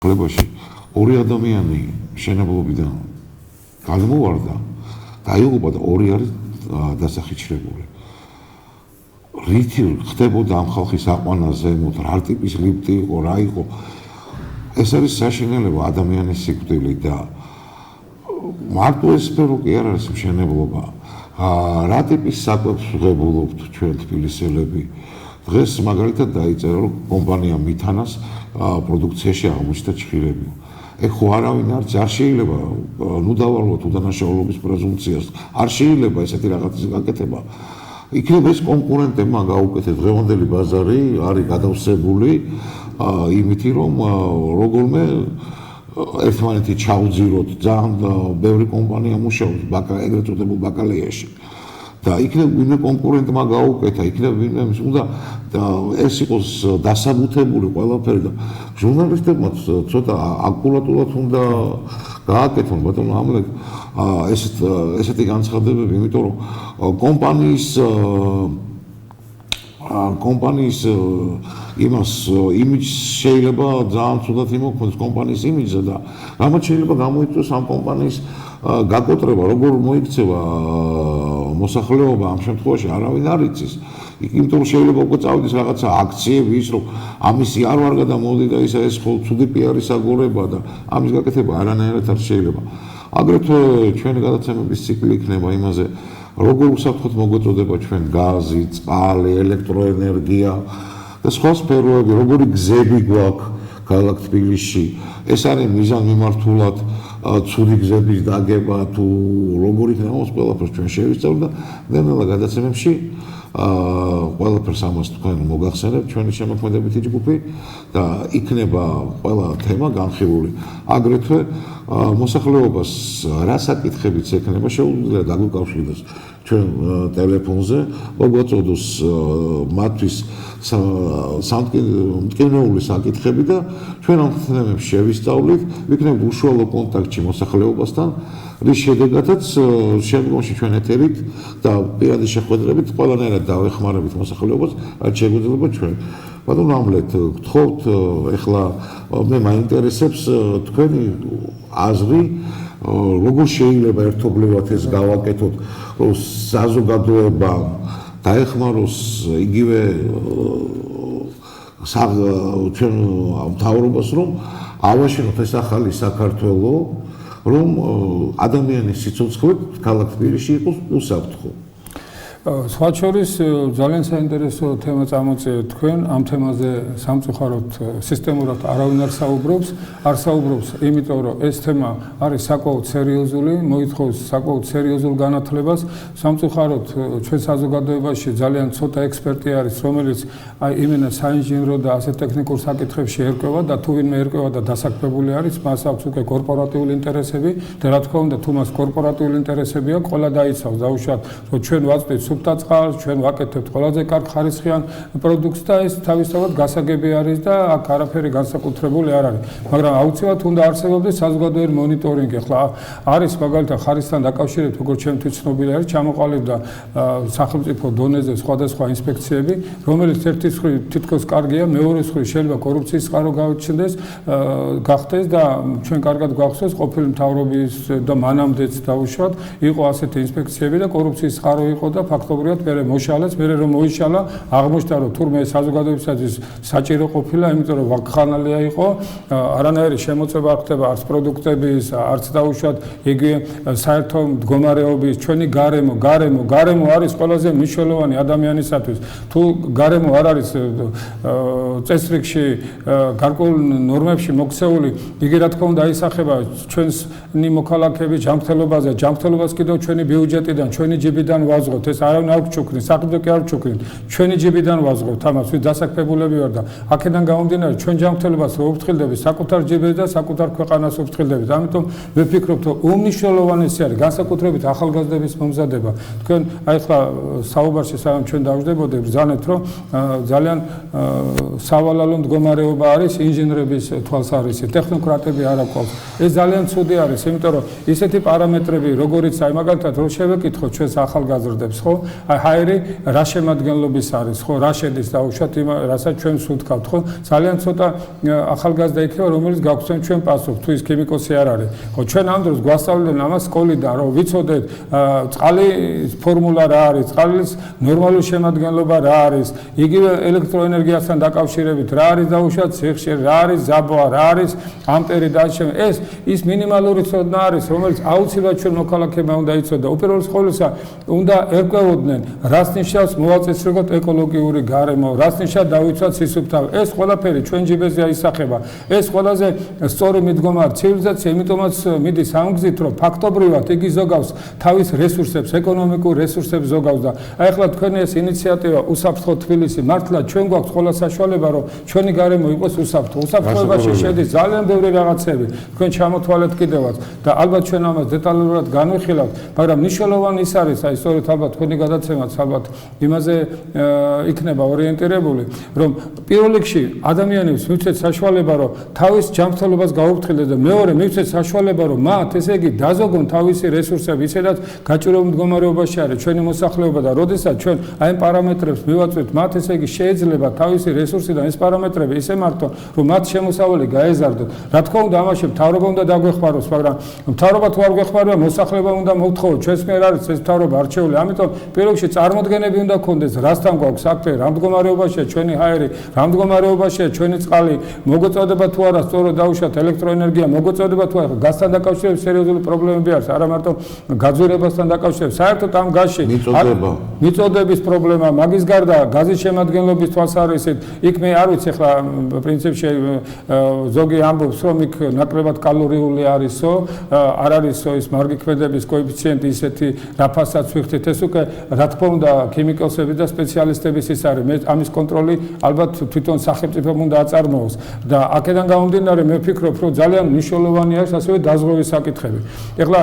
ხლებაში ორი ადამიანი შენებლობიდან გადმოვარდა, დაიღუპა და ორი არის დასახიჩრებული. რითი ხდებოდა ამ ხალხის აყვანაზე, რა ტიპის ლიფტი იყო, რა იყო. ეს არის საშინელება ადამიანის სიკვდილი და მარტო ეს სფერო კი არ არის მშენებლობა. რა ტიპის საკვებს ვღებულობთ ჩვენ თბილისელები? დღეს მაგალითად დაიწერა რომ კომპანია მითანას პროდუქციაში აღმოჩნდა ჭხირები. ეხ ხო არავინ არ შეიძლება ნუ დავალოთ უდანაშაულობის პრეზუმპციას. არ შეიძლება ესეთი რაღაცის გაკეთება. იქნება ეს კონკურენტებმა გაუკეთეს დღევანდელი ბაზარი არის გადავსებული იმითი რომ როგორმე ერთმანეთი ჩაუძიროთ ძალიან ბევრი კომპანია მუშაობს ეგრეთ წოდებულ ბაკალეაში. და იქნებ ვინმე კონკურენტმა გაუკეთა, იქნებ ვინმე უნდა ეს იყოს დასაბუთებული ყველაფერი და ჟურნალისტებმაც ცოტა აკურატულად უნდა გააკეთონ ბატონო ამლეთ ესეთი განცხადებები, იმიტომ რომ კომპანიის იმას იმიჯს შეიძლება ძალიან ცუდად იმოქმედოს კომპანიის იმიჯზე და რამაც შეიძლება გამოიწვიოს ამ კომპანიის გაკოტრება, როგორ მოიქცევა მოსახლეობა ამ შემთხვევაში არავინ არ იცის. იმიტომ რომ შეიძლება უკვე წავიდეს რაღაცა აქციები ის რომ ამისი არ ვარ გადამოდი და ეს ხო ცუდი პიარის აგორება და ამის გაკეთება არანაირად არ შეიძლება. აგრეთვე ჩვენი გადაცემების ციკლი იქნება იმაზე როგორ უსაფრთხოდ მოგვეწოდება ჩვენ გაზი, წყალი, ელექტროენერგია და სხვა სფეროები, როგორი გზები გვაქვს ქალაქ თბილისში. ეს არის მიზანმიმართულად ცუდი გზების დაგება თუ როგორ იქნება ეს ყველაფერს ჩვენ შევისწავლოთ და ნელ-ნელა გადაცემებში ყველაფერს ამას თქვენ მოგახსენებთ ჩვენი შემოქმედებითი ჯგუფი და იქნება ყველა თემა განხილული. აგრეთვე მოსახლეობას რა საკითხებიც ექნება შეუძლია დაგვიკავშირდეს ჩვენ ტელეფონზე, მოგვაწოდოს მათთვის სამტკივნეული საკითხები და ჩვენ ამ თემებს შევისწავლით, ვიქნებით უშუალო კონტაქტში მოსახლეობასთან, რის შედეგადაც შემდგომში ჩვენ ეთერით და პირადი შეხვედრებით ყველანაირად დავეხმარებით მოსახლეობას, რაც შეგვიძლია ჩვენ. ბატონო ამლეთ, გთხოვთ ეხლა მე მაინტერესებს თქვენი აზრი როგორ შეიძლება ერთობლივად ეს გავაკეთოთ, რომ საზოგადოება დაეხმაროს იგივე ჩვენ მთავრობას, რომ ავაშენოთ ეს ახალი საქართველო, რომ ადამიანის სიცოცხლე ქალაქ თბილისში იყოს უსაფრთხო. სხვა შორის ძალიან საინტერესო თემა წამოწევთ თქვენ ამ თემაზე სამწუხაროდ სისტემურად არავინ არ საუბრობს, იმიტომ რომ ეს თემა არის საკმაოდ სერიოზული, მოითხოვს საკმაოდ სერიოზულ განათლებას. სამწუხაროდ ჩვენ საზოგადოებაში ძალიან ცოტა ექსპერტი არის, რომელიც იმენა საინჟინრო და ასეთ ტექნიკურ საკითხებში ერკვევა და თუ ვინმე ერკვევა და დასაქმებული არის, მას აქვს უკვე კორპორატიული ინტერესები და რა თქმა უნდა, თუ მას კორპორატიული ინტერესები აქვს, ყველა დაიცავს დაუშვათ, რომ ჩვენ ვაწვდით სუფთა წყალს, ჩვენ ვაკეთებთ ყველაზე კარგ ხარისხიან პროდუქტს და ეს თავისთავად გასაგები არის და აქ არაფერი განსაკუთრებული არ არის. მაგრამ აუცილებლად უნდა არსებობდეს საზოგადოებრივი მონიტორინგი. ახლა არის მაგალითად ხარისხთან დაკავშირებით, როგორც ჩემთვის ცნობილი არის, ჩამოყალიბდა სახელმწიფო დონეზე სხვადასხვა ინსპექციები, რომელიც ერთი მხრივ თითქოს კარგია, მეორე მხრივ შეიძლება კორუფციის წყარო გაჩნდეს, გახდეს და ჩვენ კარგად გვახსოვს ყოფილი მთავრობის და მანამდეც დაუშვათ, იყო ასეთი ინსპექციები და კორუფციის წყარო იყო და ფაქტობრივად მე მოშალეს, მე რომ მოიშალა, აღმოჩნდა რომ თურმე საზოგადოებისათვის საჭირო ყოფილა, იმიტომ რომ ვაკხანალია იყო, არანაირი შემოწმება არ ხდება არც პროდუქტების, არც დაუშვათ იგივე საერთო მდგომარეობის, ჩვენი გარემო არის ყველაზე მნიშვნელოვანი ადამიანისათვის. თუ გარემო არ არის წესრიგში, გარკვეულ ნორმებში მოქცეული, იგი რა თქმა უნდა აისახება ჩვენი მოქალაქეების ჯანმრთელობაზე, ჯანმრთელობას კიდევ ჩვენი ბიუჯეტიდან, ჩვენი ჯიბიდან ვაზღოთ. ეს არავინ არ გჩუქნის, საყიდო კი არ გჩუქნის. ჩვენი ჯიბიდან ვაზღოთ ამას, ვით დასაქმებულები ვარ და აქედან გამომდინარე ჩვენ ჯანმრთელობას რო ვფრთხილდებით, საკუთარ ჯიბებს და საკუთარ ქვეყანას ვფრთხილდებით. ამიტომ ვფიქრობ, რომ უმნიშვნელოვანესი არის განსაკუთრებით ახალგაზრდების მომზადება. თქვენ აი ხლა საუბარში სანამ ჩვენ დავждებოდეთ, ბრძანეთ, რომ ძალიან სავალალო მდგომარეობა არის ინჟინრების თვალსაზრისით, ტექნოკრატები არ აქვს. ეს ძალიან ცუდი არის, იმიტომ რომ ისეთი პარამეტრები, როგორიც აი მაგალითად რო შევეკითხოთ ჩვენს ახალგაზრდებს, ხო? აი ჰაერი რა შემადგენლობის არის, ხო, რა შედის დაუშვათ იმ რასაც ჩვენ ვსუткავთ, ხო? ძალიან ცოტა ახალგაზრდა იქნება, რომელიც გაგვცემს ჩვენ პასუხს, თუ ის ქიმიკოსი არ არის. ხო, ჩვენ ამ დროს გვასწავლდნენ ამას სკოლიდან, რომ ვიცოდეთ წყალის ფორმულა რა არის, წყალის ნორმალური შემადგენლობა რა არის, იგივე ელექტროენერგიასთან დაკავშირებით რა არის დაუშვათ სიხშირე, რა არის ზაბვა, რა არის ამპერი და ეს ის მინიმალური ცოდნა არის, რომელიც აუცილებლად ჩვენ მოქალაქეებმა უნდა იცოდეთ. უპირველეს ყოვლისა უნდა ერკვევოდნენ, რას ნიშნავს მოვაწესრიგოთ ეკოლოგიური გარემო, რას ნიშნავს დავიცვათ სისუფთავე. ეს ყველაფერი ჩვენ ჯიბეზეა ისახება. ეს ყველაზე სწორი მიდგომა ცივილიზაცია, იმიტომაც მიდის ამ გზით, რომ ფაქტობრივად იგი ზოგავს თავის რესურსებს, ეკონომიკურ რესურსებს ზოგავს და აი ახლა თქვენი ეს ინიციატივა უსაფრთხო თბილისი მართლა ჩვენ გვაქვს ყველა საშუალება, რომ ჩვენი გარემო იყოს უსაფრთხო. უსაფრთხოებაში შედის ძალიან ბევრი რაღაცები. თქვენ ჩამოთვალეთ კიდევაც და ალბათ ჩვენ ამას დეტალურად განვიხილავთ, მაგრამ მნიშვნელოვანი ის არის, აი სწორედ ალბათ თქვენი გადაცემაც ალბათ იმაზე იქნება ორიენტირებული, რომ პირველ რიგში ადამიანებს მივცეთ საშუალება, რომ თავის ჯანმრთელობას გაუფრთხილდეს და მეორე მივცეთ საშუალება, რომ მათ ესე იგი დაზოგონ თავისი რესურსები, ისედაც გაჭირვებულ მდგომარეობაში არის ჩვენი მოსახლეობა და როდესაც ჩვენ აი ამ პარამეტრებს მივაწვევთ, მათ ესე იგი შეიძლება თავისი რესურსიდან ეს პარამეტრები ისე მართონ, რომ მათ შემოსავალი გაეზარდოთ. რა თქმა უნდა, ამაში მთავრობა უნდა დაგვეხმაროს, მაგრამ მთავრობა თუ არ გვეხმარება, მოსახლეობა უნდა მოვთხოვოთ, ჩვენს მიერ არის ეს მთავრობა არჩეული. ამიტომ პირველ რიგში წარმოდგენები უნდა გქონდეს, რასთან გვაქვს საქმე, რა მდგომარეობაშია ჩვენი ჰაერი, რა მდგომარეობაშია ჩვენი წყალი, მოგოწოდება თუ არა სწორად დაუშვათ ელექტროენერგია, მოგოწოდება თუ არა გაზთან დაკავშირებით სერიოზული პრობლემები არის, არა მარტო გაძვირებასთან დაკავშირებით, საერთოდ ამ გაზში მიწოდების პრობლემა, მაგის გარდა გაზის შემადგენლობის თვალსაზრისით, იქ მე არ ვიცი ახლა პრინციპში ზოგი ამბობს, რომ იქ ნაკლებად კალორიული არისო, არ არისო ის მარგი ქმედების კოეფიციენტი ისეთი რაფასაც ვიხდით, ეს უკვე რა თქმა უნდა ქიმიკოსები და სპეციალისტების ის არის, მე ამის კონტროლი ალბათ თვითონ სახელმწიფომ უნდა აწარმოოს და აქედან გამომდინარე მე ვფიქრობ, რომ ძალიან მნიშვნელოვანი არის ასევე დაზღვევის საკითხები. ეხლა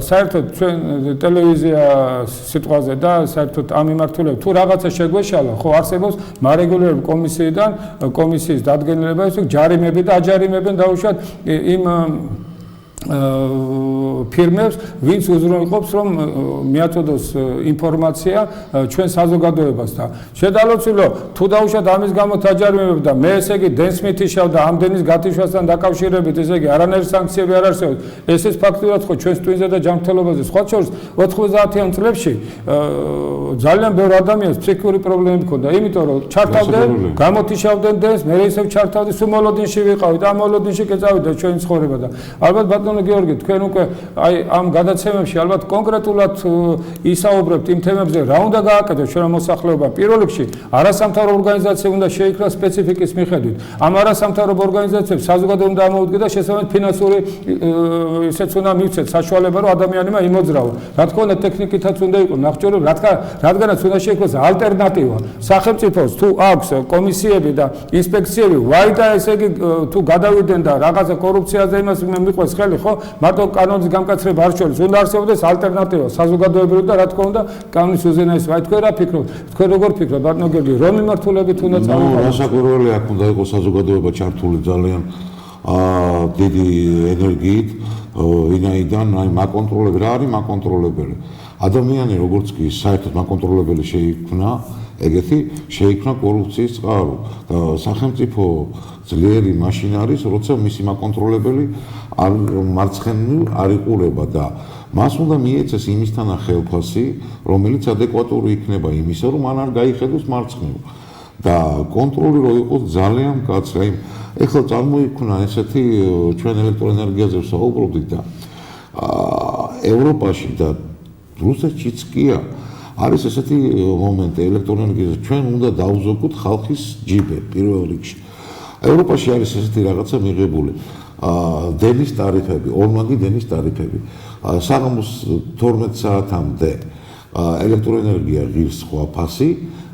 საერთოდ ჩვენ ტელევიზია სიტყვაზე და საერთოდ ამ მიმართულებით თუ რაღაცა შეგვეშალა, ხო არსებობს მარეგულირებული კომისიიდან კომისიის დადგენილება, ეს ჯარიმები და აჯარიმებენ დაუშვათ იმ ფირმებს, ვინც უზრუნველყოფს, რომ მიაწოდოს ინფორმაცია ჩვენ საზოგადოებას და შედალოცილო თუ დაუშვათ ამის გამო დაჯარიმებები და მე ესე იგი დენს მითიშავ და ამდენის გათიშვასთან დაკავშირებით ესე იგი არანაირი სანქციები არ არსებობს. ესეც ფაქტიურად ხო ჩვენს ტვინზე და ჯანმრთელობაზე სხვა შორის 90-იან წლებში ძალიან ბევრი ადამიანს ფსიქიკური პრობლემები ჰქონდა, იმიტომ რომ ჩართავდნენ, გამოთიშავდნენ დენს, მე ისევ ჩართავდი, სულ მოლოდინში ვიყავით, ამ მოლოდინში კი წავიდა ჩვენი ცხოვრება და ალბათ ბატონო გიორგი, თქვენ უკვე აი ამ გადაცემებში ალბათ კონკრეტულად ისაუბრებთ იმ თემებზე, რა უნდა გააკეთოს ჩვენ მოსახლეობამ. პირველ რიგში არასამთავრობო ორგანიზაცია უნდა შეიქმნას სპეციფიკის მიხედვით. ამ არასამთავრობო ორგანიზაციებს საზოგადოება უნდა ამოუდგეს და შესაბამისად ფინანსური ისეც უნდა მივცეთ საშუალება, რომ ადამიანებმა იმოძრაოს. რა თქმა უნდა, ტექნიკითაც უნდა იყოს ნახჭორი, რადგანაც უნდა შეიქმნას ალტერნატივა. სახელმწიფოს თუ აქვს კომისიები და ინსპექციები, ვაიდა ესე იგი თუ გადავიდნენ და რაღაცა კორუფციაზე იმას მიყვეს ხელი, ხო? მარტო კანონის გამკაცრება არ შორის, უნდა არსებობდეს ალტერნატივა საზოგადოებრივი და რა თქმა უნდა კანონის უზენაესობა. აი თქვენ რა ფიქრობთ? თქვენ როგორ ფიქრობთ, ბატონო გიორგი, რომ მიმართულებით უნდა წავიდეთ? რასაკვირველი აქ უნდა იყოს საზოგადოება ჩართული ძალიან დიდი ენერგიით, ვინაიდან აი მაკონტროლებელი რა არის მაკონტროლებელი? ადამიანი როგორც კი საერთოდ მაკონტროლებელი შეიქმნა, ეგეთი შეიქმნა კორუფციის წყარო და სახელმწიფო ძლიერი მაშინ არის, როცა მისი მაკონტროლებელი არ მარცხენივ არ იყურება და მას უნდა მიეცეს იმისთან ხელფასი, რომელიც ადეკვატური იქნება იმისა, რომ მან არ გაიხედოს მარცხნივ და კონტროლი რო იყოს ძალიან მკაცრი. ეხლა წარმოიქმნა ესეთი ჩვენ ელექტროენერგიაზე ვსაუბრობთ და ევროპაში და რუსეთშიც კია არის ესეთი მომენტი ელექტროენერგიაზე ჩვენ უნდა დავზოგოთ ხალხის ჯიბე პირველ რიგში. ევროპაში არის ესეთი რაღაცა მიღებული დენის ტარიფები, ორმაგი დენის ტარიფები. საღამოს 12 საათამდე ელექტროენერგია ღირს სხვა ფასი,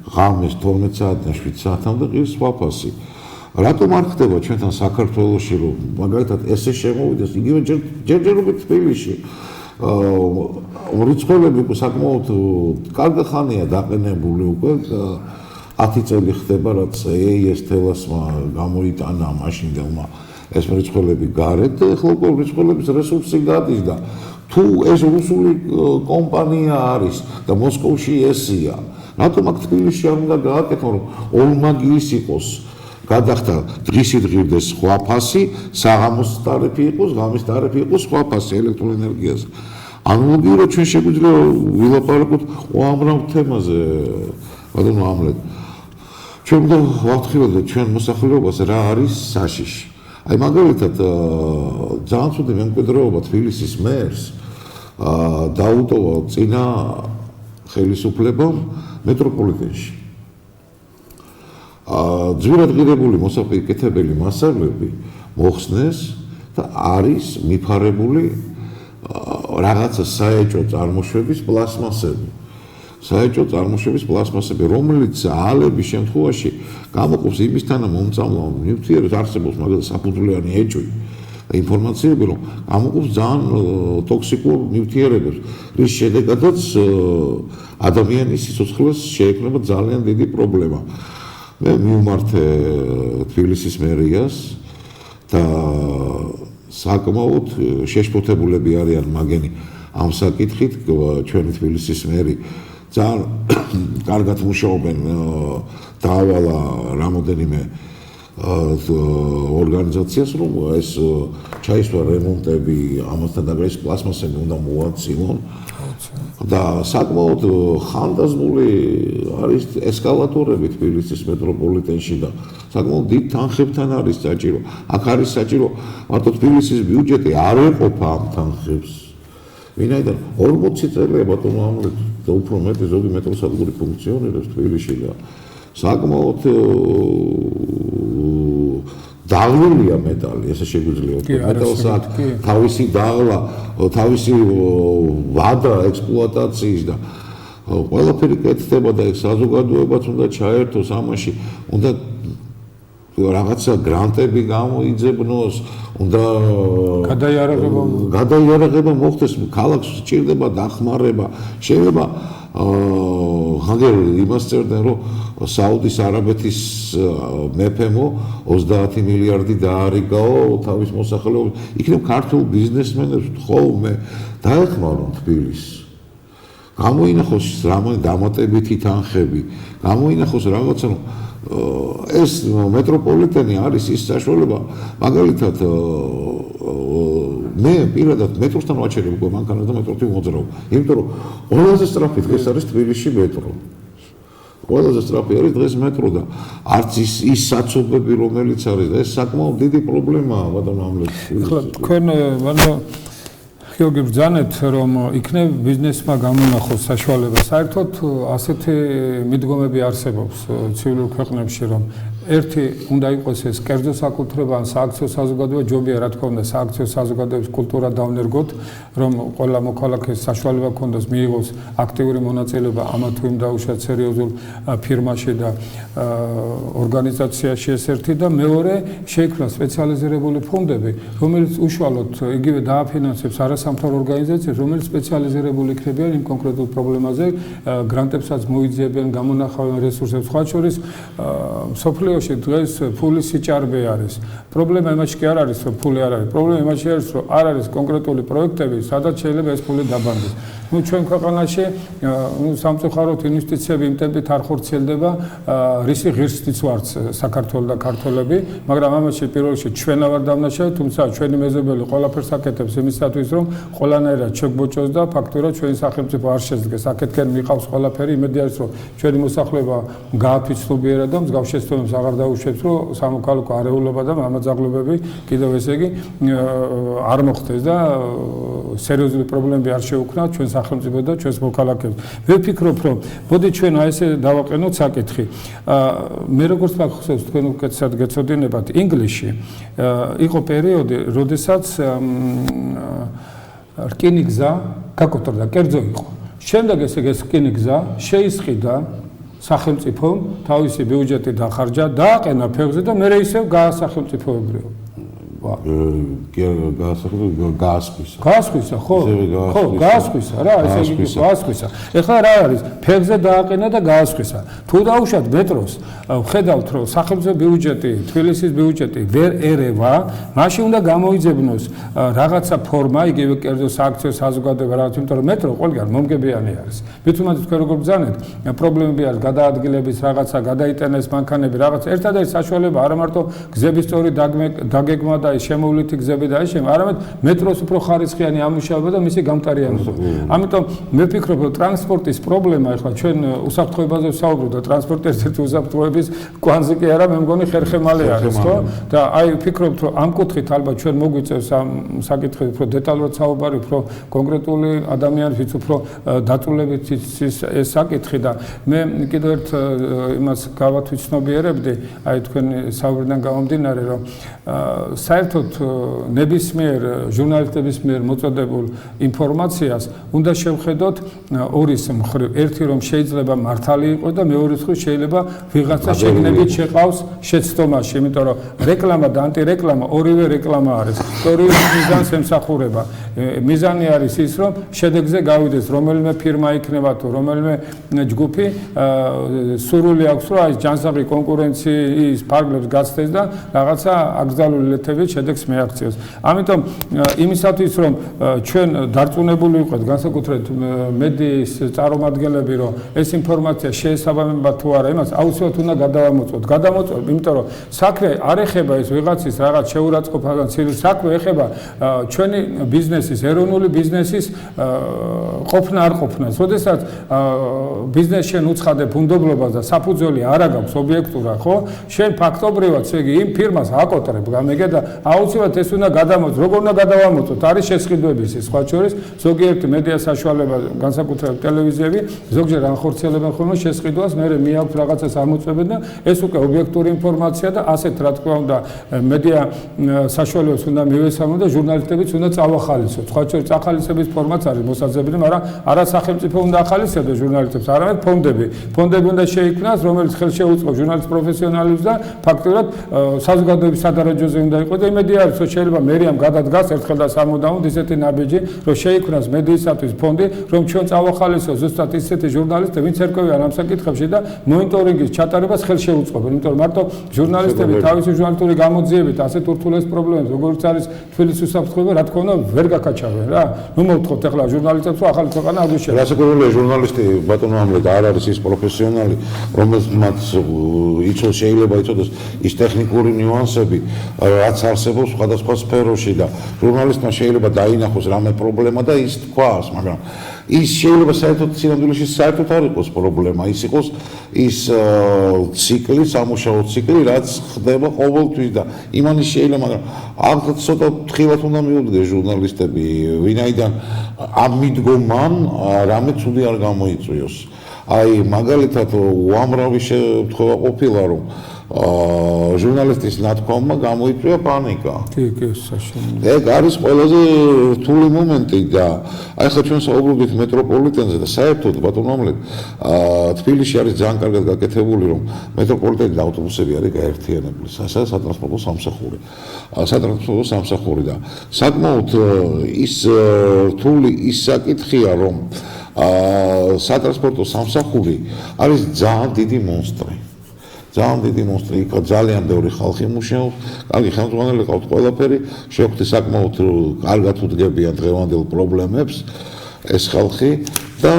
ღამეს 12 საათიდან 7 საათამდე ღირს სხვა ფასი. რატომ არ ხდება ჩვენთან საქართველოში, რომ მაგალითად ესე შემოვიდეს იგივე ჯერჯერობით თბილისში რიცხვები საკმაოდ კარგი ხანია დაყენებული უკვე 10 წელი ხდება, რაც EIS თელასმა გამოიტანა მაშინდელმა ეს რიცხვები გარეთ და ეხლა უკვე რიცხვების რესურსი გადის და თუ ეს რუსული კომპანია არის და მოსკოვში ესია, რატომ აქ თბილისში არ უნდა გააკეთონ, რომ ოლმაგიის იყოს გადახდა დღისით ღირდეს სხვა ფასი, საღამოს ტარიფი იყოს, ღამის ტარიფი იყოს სხვა ფასი ელექტროენერგიაზე. ანალოგიურად ჩვენ შეგვიძლია ვილაპარაკოთ უამრავ თემაზე, ბატონო ამლეთ. ჩვენ უნდა ვაფრთხილოთ ჩვენ მოსახლეობას რა არის საშიში. აი მაგალითად ძალიან ცუდი მემკვიდრეობა თბილისის მერს დაუტოვა წინა ხელისუფლებამ მეტროპოლიტენში. ძვირად ღირებული მოსაპირკეთებელი მასალები მოხსნეს და არის მიფარებული რაღაცა საეჭვო წარმოშვების პლასმასები. საეჭვო წარმოშვების პლასმასები, რომელიც ალების შემთხვევაში გამოყოფს იმისთანა მომწამლავ ნივთიერებს, არსებობს მაგალითად საფუძვლიანი ეჭვი და ინფორმაციები, რომ გამოყოფს ძალიან ტოქსიკურ ნივთიერებებს, რის შედეგადაც ადამიანის სიცოცხლეს შეექმნება ძალიან დიდი პრობლემა. მე მივმართე თბილისის მერიას და საკმაოდ შეშფოთებულები არიან მაგენი ამ საკითხით, ჩვენი თბილისის მერი ძალიან კარგად მუშაობენ, დაავალა რამოდენიმე ორგანიზაციას, რომ ეს ჩაისვა რემონტები, ამასთან დაკავშირებით პლასმასები უნდა მოაწილონ და საკმაოდ ხანდაზმული არის ესკალატორები თბილისის მეტროპოლიტენში და საკმაოდ დიდ თანხებთან არის საჭირო. აქ არის საჭირო მარტო თბილისის ბიუჯეტი არ ეყოფა ამ თანხებს. ვინაიდან 40 წელია ბატონო ამლეთ და უფრო მეტი ზოგი მეტროსადგური ფუნქციონირებს თბილისში და საკმაოდ დაღლულია მეტალი, ესე შეგვიძლია ვთქვათ. მეტალს აქვს თავისი დაღლა, თავისი ვადა ექსპლუატაციის და ყველაფერი კეთდება და საზოგადოებაც უნდა ჩაერთოს ამაში, უნდა რაღაცა გრანტები გამოიძებნოს, უნდა გადაიარაღება მოხდეს, ქალაქს სჭირდება დახმარება. შეიძლება იმას წერდნენ, რომ საუდის არაბეთის მეფემო 30 მილიარდი დაარიგაო თავის მოსახლეობას. იქნებ ქართულ ბიზნესმენებს ხოლმე დაეხმარონ თბილისს. გამოინახოს რამე დამატებითი თანხები, გამოინახოს რაღაცა, რომ ეს მეტროპოლიტენი არის ის საშუალება, მაგალითად მე პირადად მეტროსთან ვაჩერებ უკვე მანქანას და მეტროთი მოძრაობ, იმიტომ რომ ყველაზე სწრაფი დღეს არის თბილისში მეტრო. ყველაზე სწრაფი არის დღეს მეტრო და არც ის საცობები, რომელიც არის, ეს საკმაოდ დიდი პრობლემაა ბატონო ამლეთ. ახლა თქვენ გიორგი ბრძანეთ, რომ იქნებ ბიზნესმა გამონახოს საშუალება. საერთოდ ასეთი მიდგომები არსებობს ცივილურ ქვეყნებში, რომ ერთი უნდა იყოს ეს კერძო საკუთრება ან სააქციო საზოგადოება, ჯობია რა თქმა უნდა სააქციო საზოგადოების კულტურა დავნერგოთ, რომ ყველა მოქალაქეს საშუალება ქონდეს მიიღოს აქტიური მონაწილეობა ამა თუ იმ დაუშვათ სერიოზულ ფირმაში და ორგანიზაციაში ეს ერთი და მეორე შეიქმნა სპეციალიზირებული ფონდები, რომელიც უშუალოდ იგივე დააფინანსებს არასამთავრობო ორგანიზაციებს, რომელიც სპეციალიზირებული იქნებიან იმ კონკრეტულ პრობლემაზე, გრანტებსაც მოიძიებენ, გამონახავენ რესურსებს, სხვა შორის სოფლიოში დღეს ფულის სიჭარბე არის. პრობლემა იმაში კი არ არის, რომ ფული არ არის. პრობლემა იმაში არის, რომ არ არის კონკრეტული პროექტები, სადაც შეიძლება ეს ფული დაბანდეს. ჩვენ ქვეყანაში სამწუხაროდ ინვესტიციები იმ ტემპით არ ხორციელდება, რისი ღირსიც ვართ საქართველოს და ქართველები, მაგრამ ამაში პირველ რიგში ჩვენ ვარ დამნაშავე, თუმცა ჩვენი მეზობელი ყველაფერს აკეთებს იმისათვის, რომ ყველანაირად შეგვოჭოს და ფაქტურად ჩვენი სახელმწიფო არ შეძლეს. აქეთკენ მიყავს ყველაფერი, იმედი არის, რომ ჩვენი მოსახლეობა გააფიცნობიერა და მსგავს შეცდომებს აღარ დაუშვებს, რომ სამოქალაქო არეულობა და მამაძაღლებები კიდევ ესე იგი არ მოხდეს და სერიოზული პრობლემები არ შეუქმნათ ჩვენ სახელმწიფო და ჩვენს მოქალაქეებს. ვფიქრობ, რომ მოდი ჩვენ აი ესე დავაყენოთ საკითხი. მე როგორც მახსოვს, თქვენ უკეთესად გეცოდინებათ, ინგლისში იყო პერიოდი, როდესაც რკინიგზა გაკოტრდა, კერძო იყო. შემდეგ ეს რკინიგზა შეისყიდა სახელმწიფომ, თავისი ბიუჯეტი დახარჯა, დააყენა ფეხზე და მერე ისევ გაასახელმწიფოებრივა. გაასხვისა, ხო, გაასხვისა რა, ესე იგი გაასხვისა. ეხლა რა არის? ფეხზე დააყენა და გაასხვისა. თუ დაუშვათ მეტროს, ხედავთ რომ სახელმწიფო ბიუჯეტი, თბილისის ბიუჯეტი ვერ ერევა, მაშინ უნდა გამოიძებნოს რაღაცა ფორმა, იგივე კერძო სააქციო საზოგადოება რაღაც, იმიტომ რომ მეტრო ყველგან მომგებიანი არის. მით უმეტეს თქვენ როგორ ბრძანეთ, პრობლემები არის გადაადგილების რაღაცა, გადაიტანეს მანქანები, რაღაც ერთადერთი საშუალება არა მარტო გზების სწორი დაგეგმა და შემოვლითი გზები და ისე, არამედ მეტროს უფრო ხარისხიანი ამუშავება და მისი გამტარიანობა. ამიტომ მე ვფიქრობ, რომ ტრანსპორტის პრობლემა ახლა ჩვენ უსაფრთხოებაზე ვსაუბრობთ და ტრანსპორტი ერთ-ერთი უსაფრთხოების კვანძი კი არა, მე მგონი ხერხემალი არის, ხო? და აი ვფიქრობ, რომ ამ კუთხით ალბათ ჩვენ მოგვიწევს ამ საკითხი უფრო დეტალურად საუბარი, უფრო კონკრეტული ადამიანის უფრო დაწვრილებით ეს საკითხი და მე კიდევ ერთ იმას გავათვიცნობიერებდი, აი თქვენი საუბრიდან გამომდინარე, რომ საერთოდ ნებისმიერ ჟურნალისტების მიერ მოწოდებულ ინფორმაციას უნდა შევხედოთ ორის მხრივ. ერთი რომ შეიძლება მართალი იყოს და მეორე მხრივ შეიძლება ვიღაცა შეგნებით შეყავს შეცდომაში, იმიტომ რომ რეკლამა და ანტირეკლამა ორივე რეკლამა არის. ორივე მიზანს ემსახურება. მიზანი არის ის, რომ შედეგზე გავიდეს რომელიმე ფირმა იქნება თუ რომელიმე ჯგუფი სურვილი აქვს, რომ აი ჯანსაღი კონკურენციის ფარგლებს გაცდეს და რაღაცა აკრძალული ლეთებით შედეგს მიაღწიოს. ამიტომ იმისათვის, რომ ჩვენ დარწმუნებული ვიყოთ, განსაკუთრებით მედიის წარმომადგენლები, რომ ეს ინფორმაცია შეესაბამება თუ არა, იმას აუცილებლად უნდა გადავამოწმოთ. გადამოწმოთ, იმიტომ რომ საქმე არ ეხება ეს ვიღაცის რაღაც შეურაცხყოფასთან ცივი საქმე ეხება ჩვენი ბიზნესის, ეროვნული ბიზნესის ყოფნა არ ყოფნას. როდესაც ბიზნეს შენ უცხადებ უნდობლობას და საფუძველი არ აქვს ობიექტურად, ხო? შენ ფაქტობრივად, ესე იგი, იმ ფირმას აკოტრებ, გამიგე და აუცილებლად ეს უნდა გადამოწმოთ. როგორ უნდა გადავამოწმოთ? არის შესყიდვების ის, სხვა შორის, ზოგიერთი მედია საშუალება, განსაკუთრებით ტელევიზიები, ზოგჯერ ანხორციელებენ ხოლმე შესყიდვას, მე მეაქვს რაღაცას ამოწმებენ და ეს უკვე ობიექტური ინფორმაცია და ასეთ რა თქმა უნდა მედია საშუალებას უნდა მივესალმო და ჟურნალისტებიც უნდა წავახალისოთ. სხვა შორის ახალისების ფორმაც არის მოსაძებნი, მაგრამ არა სახელმწიფო უნდა ახალისებდეს ჟურნალისტებს, არამედ ფონდები. ფონდები უნდა შეიქმნას, რომელიც ხელშეუწყობს ჟურნალისტ პროფესიონალებს და ფაქტობრივად საზოგადოების სადარაჯოზე უნდა იყოს და იმედი არის, რომ შეიძლება მერიამ გადადგას ერთხელ და სამუდამოდ ისეთი ნაბიჯი, რომ შეიქმნას მედიისათვის ფონდი, რომ ჩვენ წავახალისოთ ზუსტად ისეთი ჟურნალისტები, ვინც ერკვევიან ამ საკითხებში და მონიტორინგის ჩატარებას ხელშეუწყობენ, იმიტომ რომ მარტო ჟურნალისტები თავისი ჟურნალისტური გამოძიებით ასეთ ურთულეს პრობლემებს, როგორც არის თბილისის უსაფრთხოება, რა თქმა უნდა, ვერ გაკაჩავენ რა. ნუ მოვთხოვთ ახლა ჟურნალისტებს, რომ ახალი ქვეყანა აგვიშენოს. რასაკვირველია, ჟურნალისტი ბატონო ამლეთ არ არის ის პროფესიონალი, რომელმაც იცოს შეიძლება იცოდეს ის ტექნიკური ნიუანსები, რაც არსებობს სხვადასხვა სფეროში და ჟურნალისტმა შეიძლება დაინახოს რამე პრობლემა და ის თქვას, მაგრამ ის შეიძლება საერთოდ სინამდვილეში საერთოდ არ იყოს პრობლემა, ის იყოს ის ციკლი, სამუშაო ციკლი, რაც ხდება ყოველთვის და იმანის შეიძლება, მაგრამ აქ ცოტა თხილად უნდა მიუდგეს ჟურნალისტები, ვინაიდან ამ მიდგომამ რამე ცუდი არ გამოიწვიოს. აი მაგალითად უამრავი შემთხვევა ყოფილა, რომ ჟურნალისტის ნათქვამმა გამოიწვია პანიკა. კი, საშუალო. ეგ არის ყველაზე რთული მომენტი და აი ხა ჩვენ საუბრობთ მეტროპოლიტენზე და საერთოდ ბატონო ამლეთ თბილისში არის ძალიან კარგად გაკეთებული, რომ მეტროპოლიტენი და ავტობუსები არის გაერთიანებული. სატრანსპორტო სამსახური. სატრანსპორტო სამსახური და საკმაოდ ის რთული ის საკითხია, რომ სატრანსპორტო სამსახური არის ძალიან დიდი მონსტრი. ძალიან დიდი მონსტრი, იქ ძალიან ბევრი ხალხი მუშაობს, კარგი ხელმძღვანელი ყავთ ყველაფერი, შეხვდით საკმაოდ კარგად უდგებიან დღევანდელ პრობლემებს ეს ხალხი და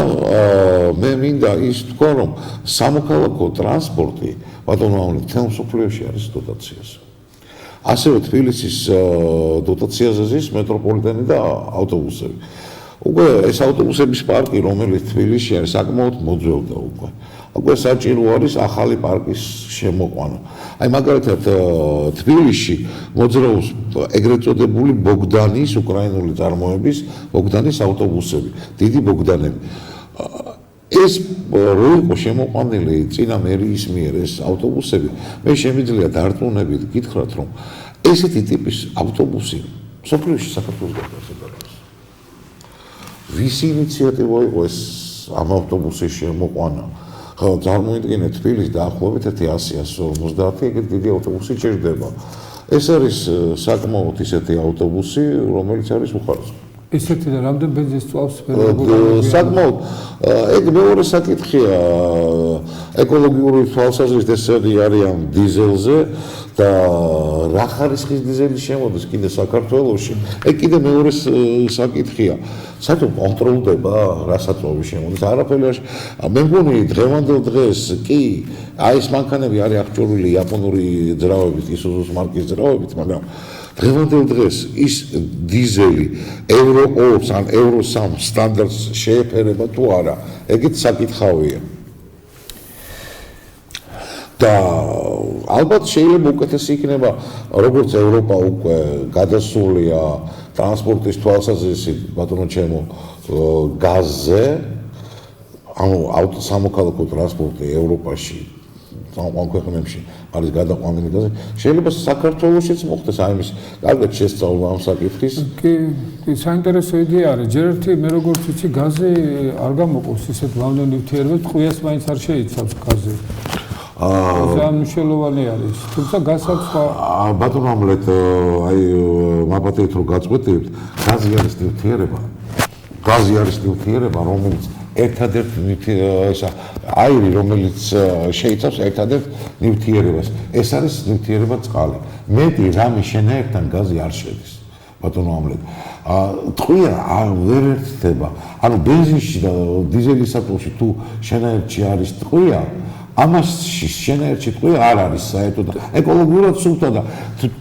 მე მინდა ის თქვა, რომ სამოქალაქო ტრანსპორტი ბატონო ამლეთ თემ მსოფლიოში არის დოტაციაზე. ასევე თბილისის დოტაციაზე ზის მეტროპოლიტენი და ავტობუსები. უკვე ეს ავტობუსების პარკი, რომელიც თბილისში არის, საკმაოდ მოძველდა უკვე. უკვე საჭირო არის ახალი პარკის შემოყვანა. აი მაგალითად თბილისში მოძრაობს ეგრეთ წოდებული ბოგდანის უკრაინული წარმოების ბოგდანის ავტობუსები, დიდი ბოგდანები. ეს რო იყო შემოყვანილი წინა მერიის მიერ ეს ავტობუსები, მე შემიძლია დარწმუნებით გითხრათ, რომ ესეთი ტიპის ავტობუსი მსოფლიოში საქართველოს გადაარსებია. ვისი ინიციატივა იყო ეს ამ ავტობუსის შემოყვანა? წარმოიდგინეთ თბილისს დაახლოებით 150-150 ეგეთი დიდი ავტობუსი ჭირდება. ეს არის საკმაოდ ისეთი ავტობუსი, რომელიც არის უხარისხო. ისეთი და რამდენ ბენზინს წვავს საკმაოდ ეგ მეორე საკითხია ეკოლოგიური თვალსაზრისით ესენი არიან დიზელზე და რა ხარისხის დიზელი შემოდის კიდე საქართველოში ეგ კიდე მეორე საკითხია საერთოდ კონტროლდება რა საწვავი შემოდის არაფერი მე მგონი დღევანდელ დღეს კი აი ეს მანქანები არის აღჭურვილი იაპონური ძრავებით ისუზუს მარკის ძრავებით მაგრამ დღევანდელ დღეს ის დიზელი ევრო 2 ან ევრო 3 სტანდარტს შეეფერება თუ არა ეგეც საკითხავია და ალბათ შეიძლება უკეთესი იქნება როგორც ევროპა უკვე გადასულია ტრანსპორტის თვალსაზრისით ბატონო ჩემო გაზზე ანუ სამოქალაქო ტრანსპორტი ევროპაში ამ ქვეყნებში არის გადაყვანილი გაზი შეიძლება საქართველოშიც მოხდეს აი ეს კარგად შესწავლა ამ საკითხის კი საინტერესო იდეა არის ჯერ ერთი მე როგორც ვიცი გაზი არ გამოყოს ისეთ ლამდნენ ნივთიერებებს ტყვიას მაინც არ შეიცავს გაზი ძალიან მნიშვნელოვანი არის თუმცა გასაც ბატონო ამლეთ აი მაპატიეთ რომ გაწყვეტიებთ გაზი არის ნივთიერება რომელიც ერთადერთი აირი რომელიც შეიცავს ერთადერთ ნივთიერებას ეს არის ნივთიერება წყალი მეტი რამე შენაერთთან გაზი არ შედის ბატონო ამლეთ ტყვია ვერ ერთდება ანუ ბენზინში და დიზელის საკვებში თუ შენაერთში არის ტყვია ამას შენაერთში ტყვია არ არის საერთოდ ეკოლოგიურად სულთა და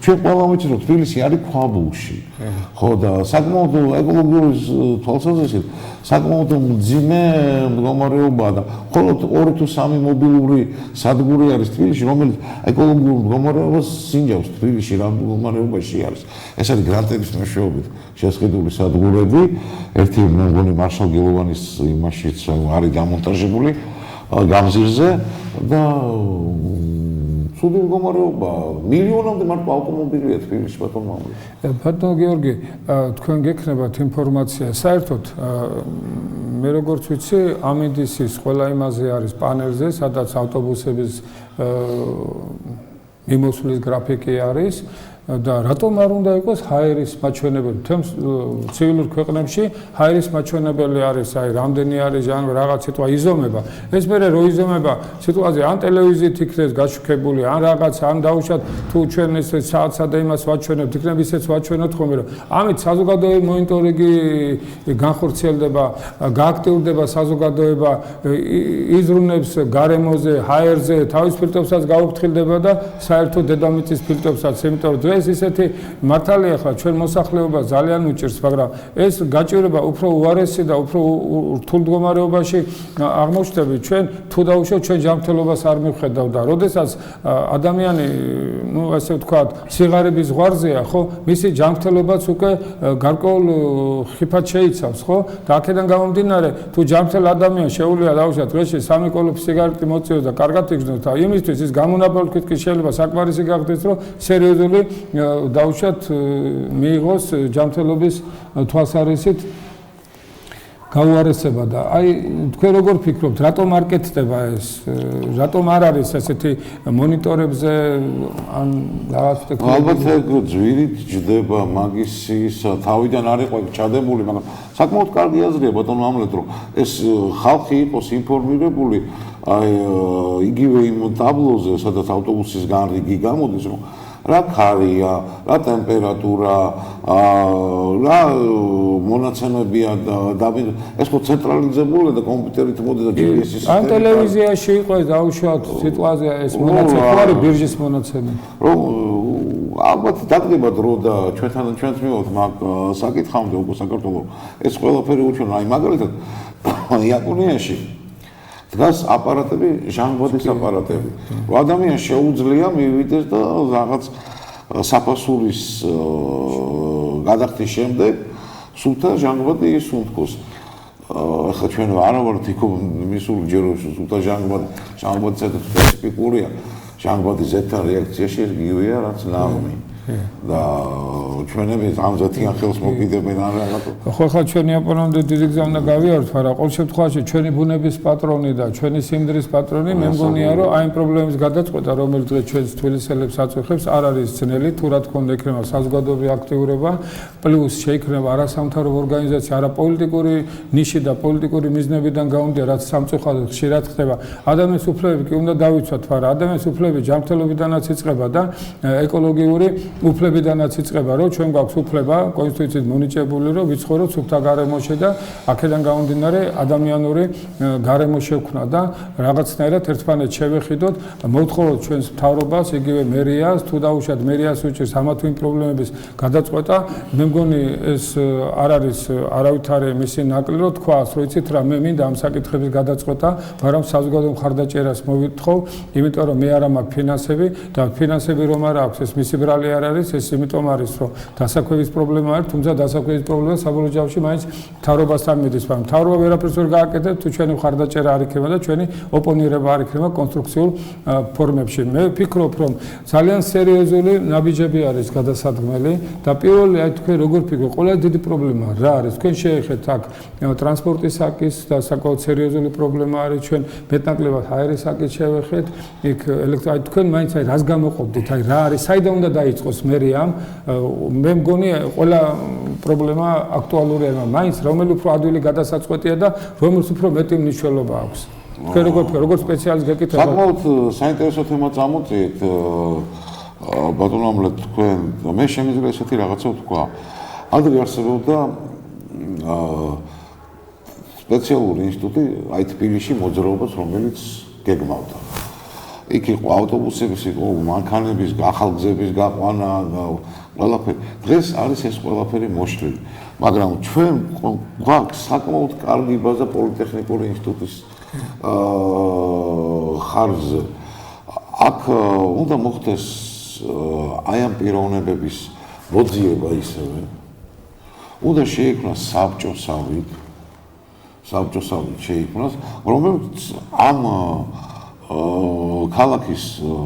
ჩვენ ყველა ვიცით რომ თბილისი არის ქვაბულში ხო და საკმაოდ ეკოლოგიური თვალსაზრისით საკმაოდ მძიმე მდგომარეობაა და მხოლოდ 2 თუ 3 მობილური სადგური არის თბილისში რომელიც ეკოლოგიურ მდგომარეობას სინჯავს თბილისში რა მდგომარეობაში არის ეს არის გრანტების მეშვეობით შესყიდული სადგურები ერთი მე მგონი მარშალ გელოვანის იმაშიც არის დამონტაჟებული გამზირზე და ცუდი მდგომარეობა მილიონამდე მარტო ავტომობილია თბილისში ბატონო ბატონო გიორგი თქვენ გექნებათ ინფორმაცია საერთოდ მე როგორც ვიცი ამინდისის ყველა იმაზე არის პანელზე სადაც ავტობუსების მიმოსვლის გრაფიკი არის და რატომ არ უნდა იყოს ჰაერის მაჩვენებელი თემს ცივილურ ქვეყნებში ჰაერის მაჩვენებელი არის აი რამდენი არის ან რაღაც სიტყვა იზომება ეს მერე რო იზომება სიტყვაზე ან ტელევიზიით იქნეს გაშუქებული ან რაღაც ან დაუშვათ თუ ჩვენ ეს საათსა და იმას ვაჩვენებთ იქნებ ისეც ვაჩვენოთ ხოლმე რომ ამით საზოგადოებრივი მონიტორინგი განხორციელდება გააქტიურდება საზოგადოება იზრუნებს გარემოზე ჰაერზე თავის ფილტრებსაც გაუფრთხილდება და საერთოდ დედამიწის ფილტრებსაც იმიტომ რომ ეს ისეთი მართალია ხა ჩვენ მოსახლეობა ძალიან უჭირს მაგრამ ეს გაჭირება უფრო უარესი და უფრო რთულ მდგომარეობაში აღმოჩნდები ჩვენ თუ დაუშვათ ჩვენ ჯანმრთელობას არ მივხედავ და როდესაც ადამიანი ну ასე ვთქვათ სიღარიბის ზღვარზეა ხო მისი ჯანმრთელობაც უკვე გარკვეულ ხიფად შეიცავს ხო და აქედან გამომდინარე თუ ჯანმრთელ ადამიანს შეუძლია დაუშვათ დღეში 3 კოლოფი სიგარეტი მოწიოს და კარგად იგრძნოს და იმისთვის ის გამონაბოლქვით კი შეიძლება საკმარისი გახდეს რომ სერიოზული დაუშვათ მიიღოს ჯანმრთელობის თვალსაზრისით გაუარესება და აი თქვენ როგორ ფიქრობთ რატომ არ კეთდება ეს რატომ არ არის ესეთი მონიტორებზე ან რაღაც ტექნოლოგია ალბათ ძვირით ჯდება მაგის თავიდან არ იყო ჩადებული მაგრამ საკმაოდ კარგი აზრია ბატონო ამლეთ რომ ეს ხალხი იყოს ინფორმირებული აი იგივე იმ ტაბლოზე სადაც ავტობუსის განრიგი გამოდის რომ რა ქარია, რა ტემპერატურა, რა მონაცემებია და ეს ხო ცენტრალიზებულია და კომპიუტერით მოდის და GPS-ის სისტემა. ან ტელევიზიაში იყო დაუშვათ სიტყვაზე ეს მონაცემები, ხო არის ბირჟის მონაცემები. რომ ალბათ დაგდება დრო და ჩვენც მივიღოთ მაგ საკითხამდე უკვე საქართველოს ეს ყველაფერი უჩვენო, აი მაგალითად იაპონიაში დგას აპარატები, ჟანგბადის აპარატები. რომ ადამიანს შეუძლია მივიდეს და რაღაც საფასურის გადახდის შემდეგ სულთა ჟანგბადი ისუნთქოს. ახლა ჩვენ არ ვართ იქ მისული ჯეროში სულთა ჟანგბადი საერთოდ სპეციფიკურია. ჟანგბადის ზეთან რეაქციაში იგივეა რაც ნაღმი. და ჩვენები ამ ზეთიან ხელს მოგიდებენ არ რაღაცა. ხო ხა ჩვენი აპონენტი დიდი გზა უნდა გავიაროთ, მაგრამ ყოველ შემთხვევაში ჩვენი ბუნების პატრონი და ჩვენი სიმდრის პატრონი მე მგონია რომ აი პრობლემის გადაწყვეტა რომელიც დღეს ჩვენს თბილისელებს აწუხებს არ არის ძნელი, თუ რა თქმა უნდა იქნება საზოგადოებრივი აქტიურება, პლუს შეიქმნება არასამთავრობო ორგანიზაცია, არაპოლიტიკური ნიში და პოლიტიკური მიზნებიდან გაუნდია, რაც სამწუხაროდ ხშირად ხდება. ადამიანის უფლებები კი უნდა დავიცვათ, მაგრამ ადამიანის უფლებები ჯანმრთელობიდანაც იწყება და ეკოლოგიური უფლებიდანაც იწყება, რომ ჩვენ გვაქვს უფლება კონსტიტუციით მონიჭებული, რომ ვიცხოვროთ სუფთა გარემოში და აქედან გამომდინარე ადამიანური გარემო შევქმნა და რაღაცნაირად ერთმანეთს შევეხიდოთ, მოვთხოვოთ ჩვენს მთავრობას, იგივე მერიას, თუ დაუშვათ მერიას უჭირს ამა თუ იმ პრობლემების გადაწყვეტა, მე მგონი ეს არ არის არავითარი მისი ნაკლი, რომ თქვას, რომ იცით რა, მე მინდა ამ საკითხების გადაწყვეტა, მაგრამ საზოგადო მხარდაჭერას მოვითხოვ, იმიტომ რომ მე არ მაქვს ფინანსები და ფინანსები რომ არ აქვს, ეს მისი ბრალი არ არის, ეს იმიტომ არის, რომ დასაქმების პრობლემა არის, თუმცა დასაქმების პრობლემა საბოლოო ჯამში მაინც მთავრობასთან მიდის, მაგრამ მთავრობა ვერაფერს ვერ გააკეთებს, თუ ჩვენი მხარდაჭერა არ იქნება და ჩვენი ოპონირება არ იქნება კონსტრუქციულ ფორმებში. მე ვფიქრობ, რომ ძალიან სერიოზული ნაბიჯები არის გადასადგმელი და პირველი აი თქვენ როგორ ფიქრობთ, ყველაზე დიდი პრობლემა რა არის? თქვენ შეეხეთ აქ ტრანსპორტის საკის და საკმაოდ სერიოზული პრობლემა არის, ჩვენ მეტნაკლებად აერის საკის შევეხეთ, იქ აი თქვენ მაინც აი რას გამოყოფდით, აი რა არის, საიდან უნდა დაიწყოს მერიამ? მე მგონი ყველა პრობლემა აქტუალურია, მაინც რომელი უფრო ადვილი გადასაწყვეტია და რომელს უფრო მეტი მნიშვნელობა აქვს. თქვენ როგორ სპეციალისტ გეკითხება? საკმაოდ საინტერესო თემა წამოწიეთ ბატონო ამლეთ თქვენ მე შემიძლია ესეთი რაღაცა ვთქვა. ადრე არსებობდა სპეციალური ინსტიტუტი აი თბილისში მოძრაობას რომელიც გეგმავდა. იქ იყო ავტობუსების, იყო მანქანების, ახალგზების გაყვანა, ყველაფერი. დღეს არის ეს ყველაფერი მოშლილი. მაგრამ ჩვენ გვაქვს საკმაოდ კარგი ბაზა პოლიტექნიკური ინსტიტუტის ხარჯზე. აქ უნდა მოხდეს აი ამ პიროვნებების მოძიება ისევე. უნდა შეიქმნას საბჭოსავით შეიქმნას, რომელიც ამ ქალაქის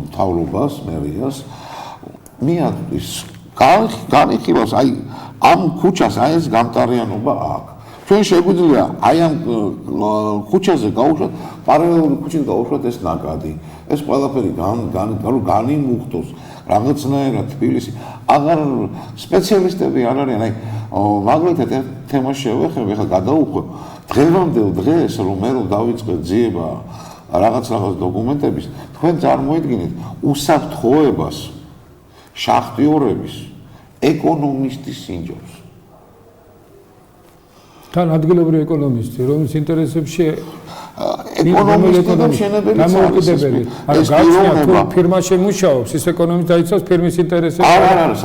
მთავრობას, მერიას მიადის განიხილავს აი ამ ქუჩას, აი ეს გამტარიანობა აქვს. ჩვენ შეგვიძლია აი ამ ქუჩაზე გავუშვათ, პარალელური ქუჩით გავუშვათ ეს ნაკადი. ეს ყველაფერი განიმუხტოს რაღაცნაირად თბილისი. აღარ სპეციალისტები არ არიან, აი მაგალითად თემას შევეხებ, ეხლა გადაუხვევ. დღევანდელ დღეს რომ მე დავიწყე ძიება რაღაც დოკუმენტების, თქვენ წარმოიდგინეთ უსაფრთხოებას შახტიორების ეკონომისტის სინჯობს. თან ადგილობრივი ეკონომისტი, რომლის ინტერესებში ეკონომისტი და მშენებელი დამოუკიდებელი. არა, გააცნია ფირმა შემუშაობს, ის ეკონომისტი დაიცავს ფირმის ინტერესებს. არა,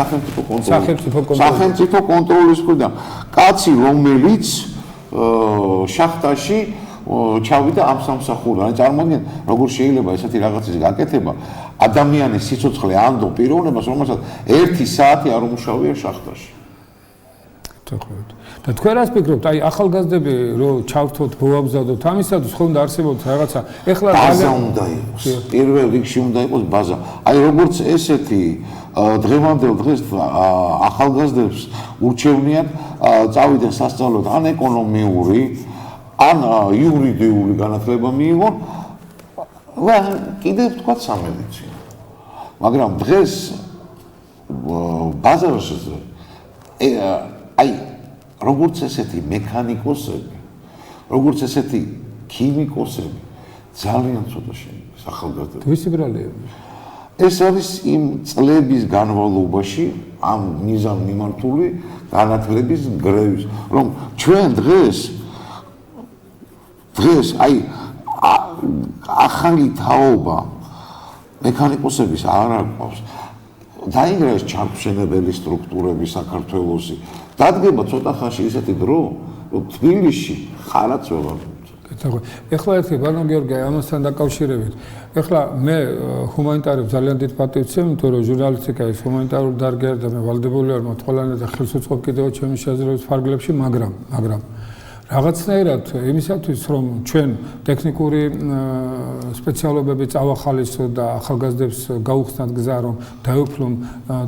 სახელმწიფო კონტროლის მხრიდან. კაცი, რომელიც შახტაში ჩავიდა ამ სამსახურთან. წარმოიდგინეთ, როგორ შეიძლება ესეთი რაღაცის გაკეთება ადამიანის სიცოცხლე ანდო პიროვნებას, რომელსაც 1 საათი არ უმუშავია შახტაში. და თქვენ რას ფიქრობთ, აი ახალგაზრდები რო ჩავთოთ, მოავზადოთ, ამისათვის ხომ და არსებობს რაღაცა. ეხლა ბაზა უნდა იყოს. პირველ რიგში უნდა იყოს ბაზა. აი როგორც ესეთი დღევანდელ დღეს ახალგაზრდებს ურჩევნიათ წავიდნენ სასწავლებლად ან ეკონომიური ან იურიდიული განათლება მიიღონ და კიდევ თქვა სამედიცინო. მაგრამ დღეს ბაზარზე აი როგორც ესეთი მექანიკოსები, როგორც ესეთი ქიმიკოსები ძალიან ცოტა შეიმჩნევს ახალგაზრდებს. ვისი ბრალია? ეს არის იმ წლების განმავლობაში ამ მიზანმიმართული განათლების გრევის, რომ ჩვენ დღეს აი ახალი თაობა მექანიკოსების არ აქვს. დაინგრეს ჩამშენებელი სტრუქტურები საქართველოსი. დადგება ცოტა ხანში ისეთი დრო, რომ თბილისში ხარაც ვეღარ გეტყვი. ეხლა ერთი ბანო გიორგი ამასთან დაკავშირებით. ეხლა მე ჰუმანიტარებს ძალიან დიდ პატივს ვცემ, იმიტომ რომ ჟურნალისტიკა ის ჰუმანიტარული დარგი არის და მე ვალდებული ვარ მოთხოლანე და ხელს უწყობ კიდევ ჩემი შესაძლებლობის ფარგლებში, მაგრამ რაღაცნაირად იმისათვის რომ ჩვენ ტექნიკური სპეციალობები წავახალისო და ახალგაზრდებს გაუხსნათ გზა რომ დაეუფლონ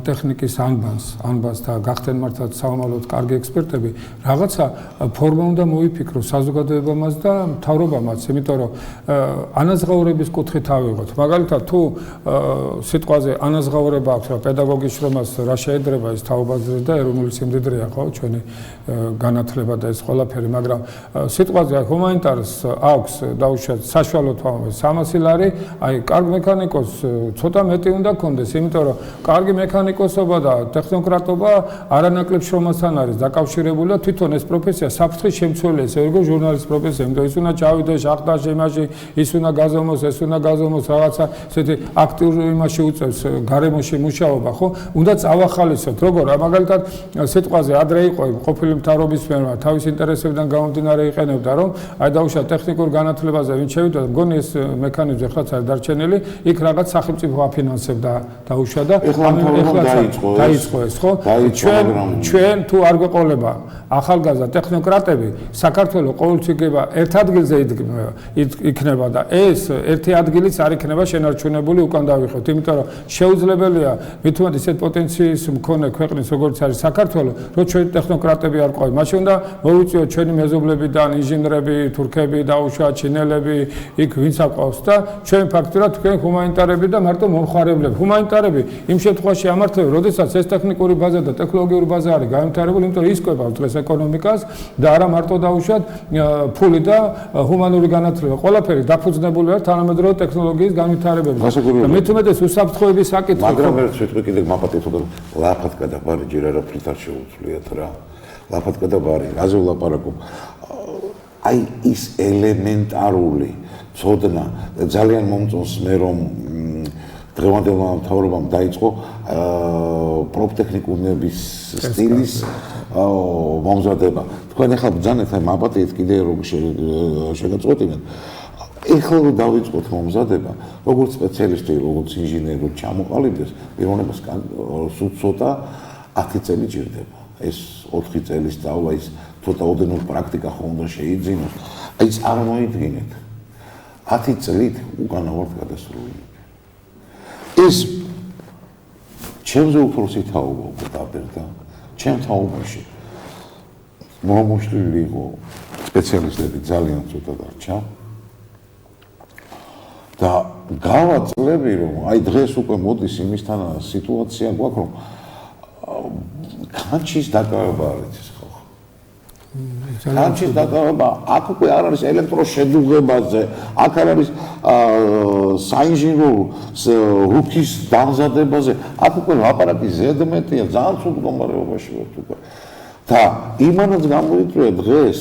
ტექნიკის ანბანს და გახდნენ მართლაც საომალოდ კარგი ექსპერტები რაღაცა ფორმა უნდა მოიფიქროს საზოგადოებამაც და მთავრობამაც იმიტომ რომ ანაზღაურების კუთხით ავიღოთ მაგალითად თუ სიტყვაზე ანაზღაურება აქვს რა პედაგოგის შრომას რა შეედრება ეს თავობაზრე და ეროვნული სიმდიდრეა ხო ჩვენი განათლება და ეს ყველაფერი მაგრამ სიტყვაზე ჰუმანიტარს აქვს დაუშვათ საშუალო თვალხმით 300 ლარი აი კარგ მექანიკოს ცოტა მეტი უნდა კონდეს იმიტომ რომ კარგი მექანიკოსობა და ტექნოკრატობა არანაკლებ შრომასთან არის დაკავშირებული და თვითონ ეს პროფესია საფრთხის შემცველია ესე როგორც ჟურნალისტის პროფესია იმიტომ ის უნდა ჩავიდეს შახტაში იმაში ის უნდა გაზომოს ეს უნდა გაზომოს რაღაცა ესეთი აქტიური იმაში უწევს გარემოში მუშაობა ხო უნდა წავახალისოთ როგორ მაგალითად სიტყვაზე ადრე იყო ყოფილი მთავრობის მერმა თავის ინტერესებიდან გამომდინარე იყენებდა რომ აი დაუშვათ ტექნიკურ განათლებაზე ვინ შევიდა მგონი ეს მექანიზმი ხლაც არის დარჩენილი იქ რაღაც სახელმწიფო აფინანსებდა დაუშვათ და დაიწყო ეს ხო ჩვენ თუ არ გვეყოლება ახალგაზრდა ტექნოკრატები საქართველოს ყოველთვის ერთ ადგილზე იქნება და ეს ერთი ადგილიც არ იქნება შენარჩუნებული უკან დავიხოთ იმიტომ რომ შეუძლებელია მithumet ისეთ პოტენციის მქონე ქვეყნის როგორც არის საქართველოს რომ ჩვენი ტექნოკრატები არ ყვავი მაშინ უნდა მოვიწიოთ ჩვენი მეზობლებიდან ინჟინრები თურქები დაუშვათ ჩინელები იქ ვინც აყვავს და ჩვენ ფაქტურად თქვენ ჰუმანიტარები და მარტო მომხმარებლები ჰუმანიტარები იმ შემთხვევაში ამართლებს როდესაც ეს ტექნიკური ბაზა და ტექნოლოგიური ბაზა არის განვითარებული იმიტომ რომ ის ყვება დღეს ეკონომიკას და არა მარტო დაუშვათ ფული და ჰუმანური განათლება ყველაფერი დაფუძნებული არის თანამედროვე ტექნოლოგიის განვითარებაზე და მithumet-ის უსაფრთხოების საკითხი მაგრამ ერთ სიტყვით კიდე მაპატეთ რომ ლაფად გადაბარი ჯერ არაფრით არ შეუძლიათ რა ლაფად გადაბარი რაზე ვლაპარაკობ აი ის ელემენტარული ცოდნა ძალიან მომწონს მე რომ დღევანდელმა მთავრობამ დაიწყო პროფტექნიკუმების სტილის მომზადება თქვენ ახლა ბრძანეთ აი მაპატეთ კიდე რომ შეგაწყვეტინეთ ეხლა რომ დავიწყოთ მომზადება როგორც სპეციალისტი როგორც ინჟინერი რომ ჩამოყალიბდეს პიროვნებას ცოტა 10 წელი ჭირდება ეს 4 წელი სწავლა ის ცოტა ოდენობით პრაქტიკა ხომ უნდა შეიძინოს აი წარმოიდგინეთ 10 წლით უკანა ვართ გადასული ეს ჩემზე უფროსი თაობა უკვე დაბერდა ჩემ თაობაში მომუშლილი იყო სპეციალისტები ძალიან ცოტა დარჩა და გავაწლები რომ აი დღეს უკვე მოდის იმისთან სიტუაცია გვაქვს რომ კანჩის დაკავება არის ეს ხალხი კანჩის დაკავება აქ უკვე არ არის ელექტროშედუღებაზე აქ არ არის საინჟინრო რუქის დამზადებაზე აქ უკვე ლაპარაკი ზედმეტია ძალიან ცუდ მდგომარეობაში ვართ უკვე და იმანაც გამოიწვია დღეს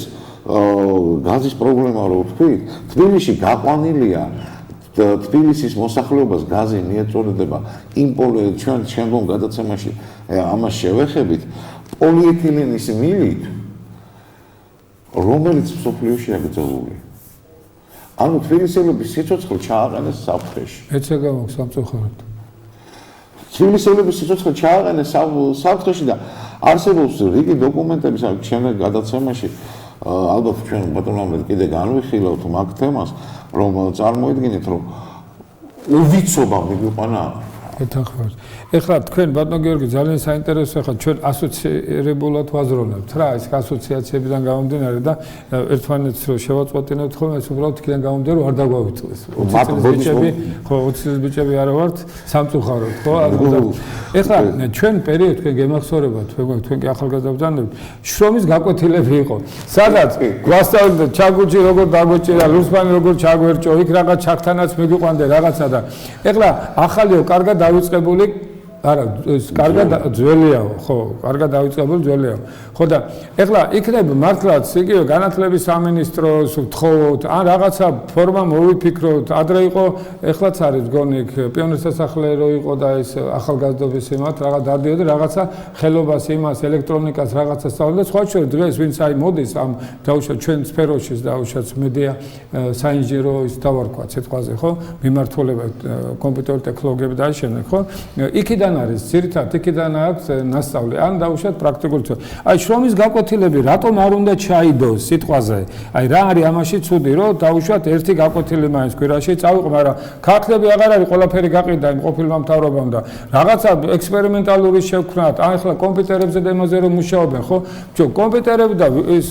გაზის პრობლემა რო ვთქვით თბილისში გაყვანილია თბილისის მოსახლეობას გაზი მიეწოდება ჩვენ შემდგომ გადაცემაში ამას შევეხებით პოლიეთილენის მილით რომელიც მსოფლიოში აკრძალული ანუ თბილისელების სიცოცხლე ჩააყენეს საფრთხეში ეცე გამოგ სამწუხაროდ თბილისელების სიცოცხლე ჩააყენეს საფრთხეში და არსებობს რიგი დოკუმენტები ჩვენ გადაცემაში ალბათ ჩვენ ბატონო კიდე განვიხილავთ მაგ თემას რომ წარმოიდგინეთ რომ უვიცობა მიგვიყვანა ეთანხმებით. ეხლა თქვენ ბატონო გიორგი ძალიან საინტერესო ხარ ჩვენ ასოცირებულად ვაზროვნებთ რა ეს ასოციაციებიდან გამომდინარე და ერთმანეთს რო შევაწყვეტინებთ ხოლმე ეს უბრალოდ თქვენ გამომდინარე რომ არ დაგვავიწყდეს 20 წელი ხო 20 წელი ბიჭები არა ვართ სამწუხაროდ ხო ეხლა ჩვენ პერიოდ თქვენ გემახსოვრებათ თქვენ კი ახალგაზრდა ბრძანებით შრომის გაკვეთილები იყო სადაც გვასწავლეთ ჩაგუჭი როგორ დაგვეჭირა ლუსმანი როგორ ჩაგვერჭო იქ რაღაც ჩაქთანაც მიგვიყვანდა რაღაცა და ეხლა ახალიო კარგად დავიწყებული არა ეს კარგად ძველიაო ხო კარგად დავიწყებული ძველიაო ხო და ეხლა იქნება მართლაც იგივე განათლების სამინისტროს ვთხოვოთ ან რაღაცა ფორმა მოვიფიქროთ ადრე იყო ეხლაც არის გონი იქ პიონერსასახლე რო იყო და ეს ახალგაზრდობის იმათ რაღაც დადიოდა რაღაცა ხელობას იმას ელექტრონიკას რაღაცა სწავლობდა სხვა შორის დღეს ვინც აი მოდის ამ დაუშვათ ჩვენ სფეროში დაუშვათ მედია საინჟინრო ის დავარქვა სიტყვაზე ხო მიმართულება კომპიუტერ ტექნოლოგიები და ამ შემდეგ ხო იქიდან იქიდან არის ძირითადად იქიდან აქვს ნასწავლი ან დაუშვათ პრაქტიკული ცოდნა. აი შრომის გაკვეთილები რატომ არ უნდა ჩაიდოს სიტყვაზე? აი რა არის ამაში ცუდი, რომ დაუშვათ ერთი გაკვეთილი მაინც კვირაში წავიყო, მაგრამ ქართლები აღარ არის ყველაფერი გაყიდა იმ ყოფილმა მთავრობამ და რაღაცა ექსპერიმენტალური შექმნათ. ან ახლა კომპიუტერებზე და იმაზე რომ მუშაობენ, ხო? კომპიუტერები და ის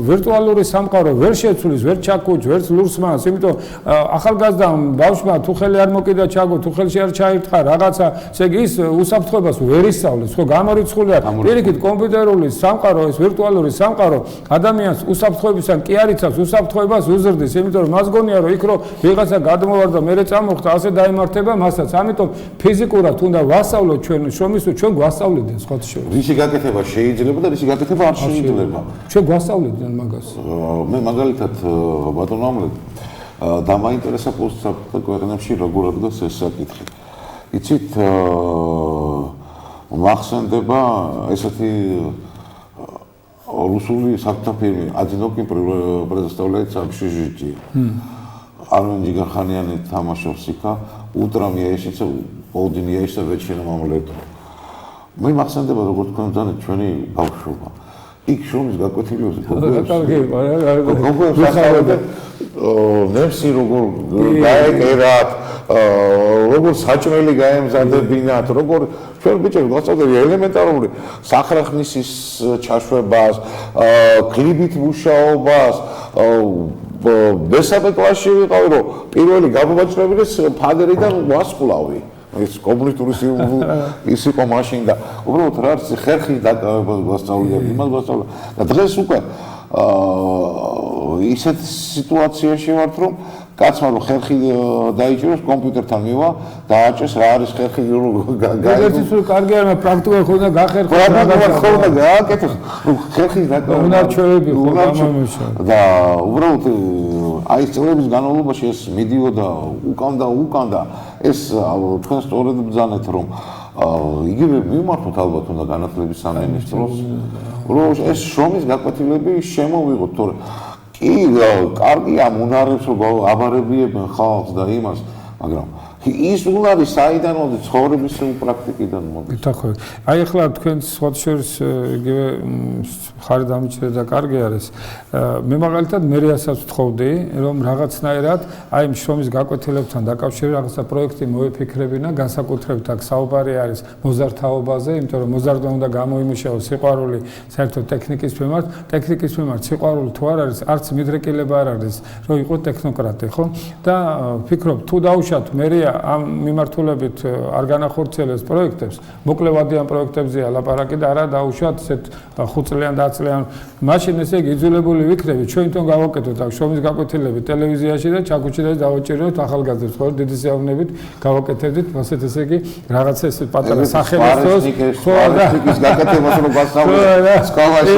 ვირტუალური სამყარო ვერ შეცვლის, ვერ ჩაკუჭ, ვერ ლურსმანს, იმიტომ ახალგაზრდამ ბავშვმა თუ ხელი არ მოკიდა ჩაგო, თუ ხელში არ ჩაირთხა რაღაცა, ესე იგი ის უსაფრთხოებას ვერ ისწავლის, ხო? გამორიცხულია. პირიქით კომპიუტერული სამყარო, ეს ვირტუალური სამყარო ადამიანს უსაფრთხოებისგან კი არ იცავს, უსაფრთხოებას უზრდის, იმიტომ რომ მას გონია რომ იქ რო ვიღაცა გადმოვარდა, მერე წამოხდა, ასე დაემართება მასაც. ამიტომ ფიზიკურად უნდა ვასწავლოთ ჩვენ შრომის თუ ჩვენ გვასწავლდნენ სხვა შორის. რისი გაკეთება შეიძლება და რისი გაკეთება არ შეიძლება. ჩვენ გვასწავლდნენ მაგას. მე მაგალითად ბატონო ამლეთ დამაინტერესა პოსტსაბჭოთა ქვეყნებში როგორ აღდგას ეს საკითხი. იცით მახსენდება ესეთი русули сакта фирме одинокий предоставляет общежитие. Армен Джигарханяни тамашობს იქა, უтрам яйшица, полдень яйшица, вечером омлет. მე მახსენდება როგორ თქვა ძალიან ჩვენი ბავშვობა. იქ შრომის გაკვეთილებზე ნემსი როგორ გაეკერათ, როგორ საჭმელი გაემზადებინათ, როგორ ჩვენ ბიჭები გვასწავლდნენ ელემენტარული სახრახნისის ჩაშვებას, კლიბით მუშაობას, მესამე კლასში ვიყავი, რომ პირველი გამოვაჭრებინეს ფადერიდან ვასკვლავი. ეს კომუნისტური ის იყო მაშინ და უბრალოდ რა არის ხერხი დაკავებას გვასწავლია, იმას გვასწავლა. და დღეს უკვე ისეთ სიტუაციაში ვართ, რომ კაცმა რომ ხერხი დაიჭიროს კომპიუტერთან მივა და აჭეს რა არის ხერხი გაიგებს კარგი არა პრაქტიკულად ხონდა გახერხო ხონდა გააკეთოს ხერხი დაკავება უნარჩვევები ხო გამომიშვა და უბრალოდ აი წლების განმავლობაში ეს მიდიოდა უკან და ეს თქვენ სწორედ ბრძანეთ რომ იგივე მიმართოთ ალბათ უნდა განათლების სამინისტროს რომ ეს შრომის გაკვეთილები შემოვიღოთ თორე კი კარგია უნარებს რომ აბარებიებენ ხალხს და იმას მაგრამ ის უნარი საიდან მოდის ცხოვრების პრაქტიკიდან მოდის გითხრათ აი ახლა თქვენ სხვა შორის იგივე ხარი დამიჭრე და კარგი არის მე მაგალითად მერიასაც ვთხოვდი რომ რაღაცნაირად აი შრომის გაკვეთილებთან დაკავშირებით რაღაცა პროექტი მოეფიქრებინა განსაკუთრებით აქ საუბარი არის მოზარდთაობაზე იმიტომ რომ მოზარდმა უნდა გამოიმუშაოს სიყვარული საერთოდ ტექნიკის მიმართ სიყვარული თუ არ არის არც მიდრეკილება არ არის რომ იყოს ტექნოკრატი ხო და ვფიქრობ თუ დაუშვათ მერია ამ მიმართულებით არ განახორციელებს პროექტებს, მოკლევადიან პროექტებზეა ლაპარაკი და არა დაუშვათ ესეთ 5 წლიან 10 წლიან მაშინ ესე იგი იძულებული ვიქნებით ჩვენ თვითონ გავაკეთოთ აქ შრომის გაკვეთილები ტელევიზიაში და ჩაგუჭირდეს დავაჭიროთ ახალგაზრდებს ხო დიდი სიამოვნებით გავაკეთებდით ასეთ ესე იგი რაღაცა ეს პატარა სახელმწიფოს ხო და ის გაკეთებას რომ გასწავლეთ სკოლაში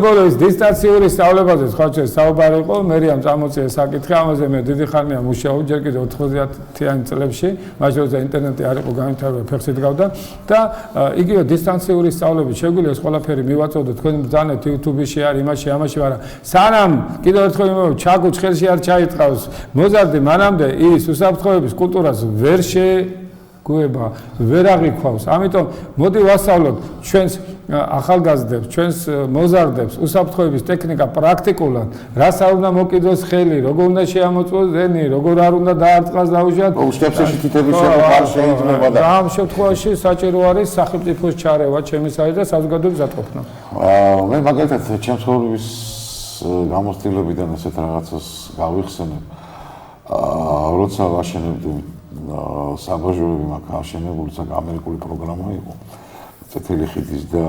ბოლოს დისტანციური სწავლებაზე სხვა ჩვენ საუბარი იყო მერიამ წამოწია საკითხი ამაზე მე დიდი ხანია მუშაობ ჯერ კიდევ 90-იან წლებში, მას როცა ინტერნეტი არ იყო განვითარებული, ფეხსით გავდა და იგივე დისტანციური სწავლებით შეგვიძლია ეს ყველაფერი მივაწოდოთ თქვენ ბრძანეთ YouTube-ში არ იმაში ამაში, მაგრამ სანამ კიდევ ერთხელ იმეორებ ჩაგუჭ ხელში არ ჩაიტყავს მოზარდი მანამდე ის უსაფრთხოების კულტურას ვერ გუება ვერ აღიქვავს. ამიტომ მოდი ვასწავლოთ ჩვენს ახალგაზრდებს, ჩვენს მოზარდებს უსაფრთხოების ტექნიკა პრაქტიკულად, რას არ უნდა მოკიდოს ხელი, როგორ უნდა შეამოწმოს ზენი, როგორ არ უნდა დაარწყას დაუშვათ. უსტეფსში თითების შეფარ შეიძლება და ამ შემთხვევაში საჭირო არის სახელმწიფოს ჩარევა ჩემისათვის და საზოგადოების დატყოფნა. მე მაგალითად ჩემს ცხოვრების გამოცდილებიდან ესეთ რაღაცას გავიხსენებ. როცა ვაშენებდი საბაჟოები მაქვს აშენებული ამერიკული პროგრამა იყო წითელი ხიდის და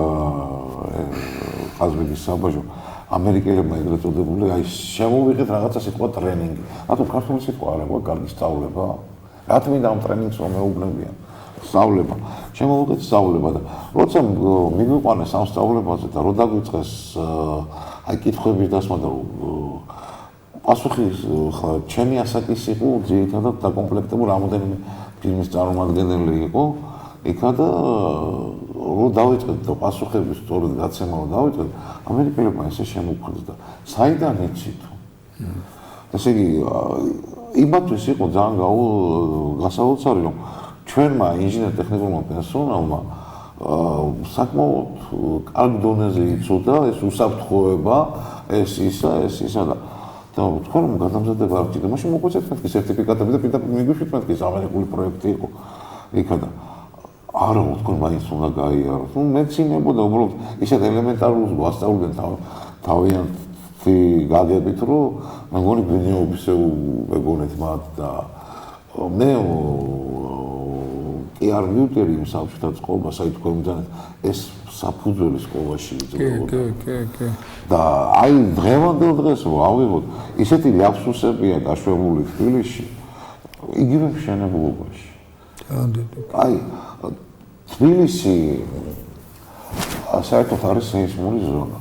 ყაზბეგის საბაჟო ამერიკელებმა ეგრეთ წოდებული აი შემოვიღეთ რაღაცა სიტყვა ტრენინგი რატომ ქართული სიტყვა არ აქვს კარგი სწავლება რატომ მინდა ამ ტრენინგს რომ მეუბნებიან სწავლება შემოვიღეთ სწავლება და როცა მიგვიყვანეს ამ სწავლებაზე და რო დაგვიწყეს აი კითხვების დასმა და პასუხი ჩემი ასაკის იყო ძირითადად დაკომპლექტებული რამოდენიმე ფილმის წარმომადგენელი იყო იქა და რო დავიწყეთ და პასუხების სწორედ გაცემა რო დავიწყეთ ამერიკელებმა ესე შემოგვხვდეს და საიდან იცით ესე იგი იმათვის იყო ძალიან გასაოცარი რომ ჩვენმა ინჟინერ-ტექნიკურმა პერსონალმა საკმაოდ კარგ დონეზე იცოდა ეს უსაფრთხოება, ეს ისა და თქვენ რომ გადამზადება არ ჭირდება, მაშინ მოგვეცეთ მეთქი სერტიფიკატები და პირდაპირ მიგვიშვით მეთქი ამერიკული პროექტი იყო იქა და არა თქვენ მაინც უნდა გაიაროთ. ნუ მეცინებოდა უბრალოდ ისეთ ელემენტარულს გვასწავლდნენ თავიანთი გაგებით, რომ მე მგონი გვინეობის ეგონეთ მათ და მე კი არ მივტერი იმ საბჭოთა წყობა, საით თქვენ მძანეთ ეს საფუძველი სკოლაში იწვევდა. კი. და აი დღევანდელ დღეს ავიღოთ ისეთი ლიაფსუსებია დაშვებული თბილისში, იგივე მშენებლობაში. აი თბილისი საერთოდ არის სეისმური ზონა.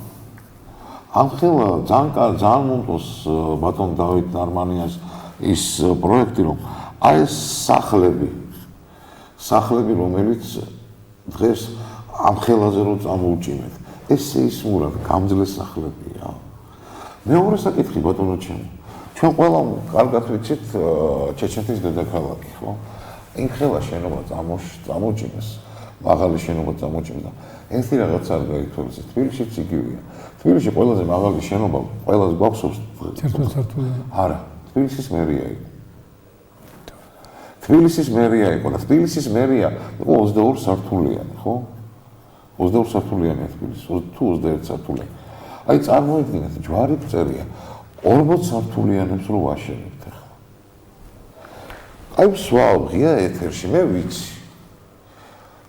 ამხელა ძალიან მომწონს ბატონ დავით ნარმანიას ის პროექტი, რომ აი ეს სახლები, რომელიც დღეს ამ ხელაზე რომ წამოუჭიმეთ, ეს სეისმურად გამძლე სახლებია. მეორე საკითხი ბატონო ჩემო, ჩვენ ყველა კარგად ვიცით ჩეჩეთის დედაქალაქი, ხო? იმ ხელა შენობა წამოუჭიმეს, მაღალი შენობა წამოუჭიმეს და ერთი რაღაც არ გაითვალეს, თბილისშიც იგივეა. თბილისში ყველაზე მაღალი შენობა, ყველას გვაქვს 11 სართული. არა, თბილისის მერია იყო. თბილისის მერია იყო და თბილისის მერია იყო 22 სართულიანი, ხო? 22 სართულიანია თბილისი, თუ 21 სართულიანი. აი წარმოიდგინეთ, ჯვარი წერია 40 სართულიანებს რო ვაშენებთ ახლა. აი სვავ ღია ეთერში მე ვიცი,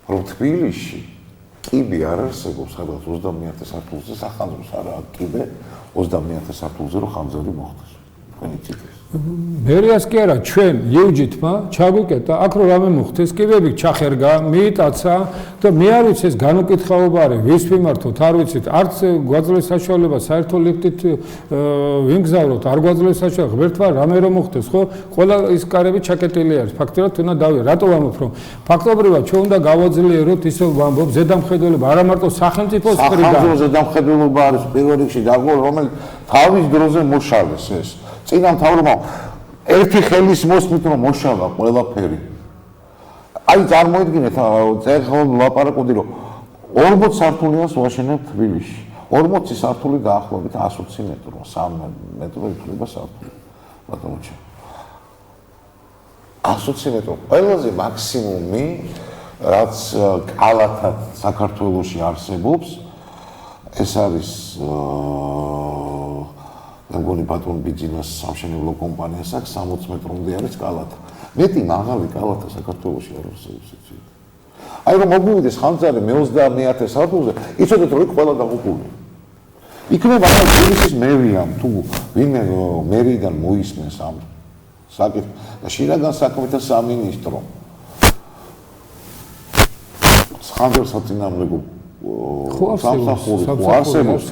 რომ თბილისში კიბე არ არსებობს სადღაც 20000 სართულზე, სახანძროს არა კიბე 20000 სართულზე რო ხანძარი მოხდეს. თქვენი ციფრი მერიას კი არა, ჩვენ იუჯითმა ჩაგვიკეტა, აქ რო რამე მოხდეს, კიბები ჩახერგა, მიიტაცა და მე არ ვიცი ეს განუკითხაობა არის, ვის მიმართოთ, არ ვიცით, არც გვაძლევს საშუალება საერთო ლიფტით ვიმგზავროთ, არ გვაძლევს საშუალება, ღმერთმა რამე რომ მოხდეს, ხო? ყველა ის კარები ჩაკეტილი არის, ფაქტობრივად უნდა დავიღე, რატო ვამბობ, რომ ფაქტობრივად ჩვენ უნდა გავაძლიეროთ ისე ვამბობ, ზედამხედველობა, არა მარტო სახელმწიფოს მხრიდან. სახელმწიფო ზედამხედველობა არის პირველ რიგში დაგმო, რომელიც თავის დროზე მოშალეს ეს. წინა მთავრობამ ერთი ხელის მოსმით რომ მოშალა ყველაფერი. აი წარმოიდგინეთ, წერხელ ლაპარაკობდი რომ 40 სართულიანს ვაშენებთ თბილისში. 40 სართული დაახლოებით 120 მეტრო, 3 მეტრო ითვლება სართული. ბატონო ჩემო. 120 მეტრო. ყველაზე მაქსიმუმი, რაც კალათად საქართველოში არსებობს, ეს არის მე მგონი ბატონ ბიძინას სამშენებლო კომპანიას აქვს 60 მეტრამდე არის კალათა. მეტი მაღალი კალათა საქართველოში არ არსებობს იცით. აი რომ მოგვივიდეს ხანძარი მე-20000 სართულზე, იცოდეთ რომ იქ ყველა დაღუპულია. იქნება რა თბილისის მერიამ თუ ვინმე მერიიდან მოისმენს ამ საკითხს და შინაგან საქმეთა სამინისტრო ხანძარს საწინააღმდეგო სამსახური არსებობს.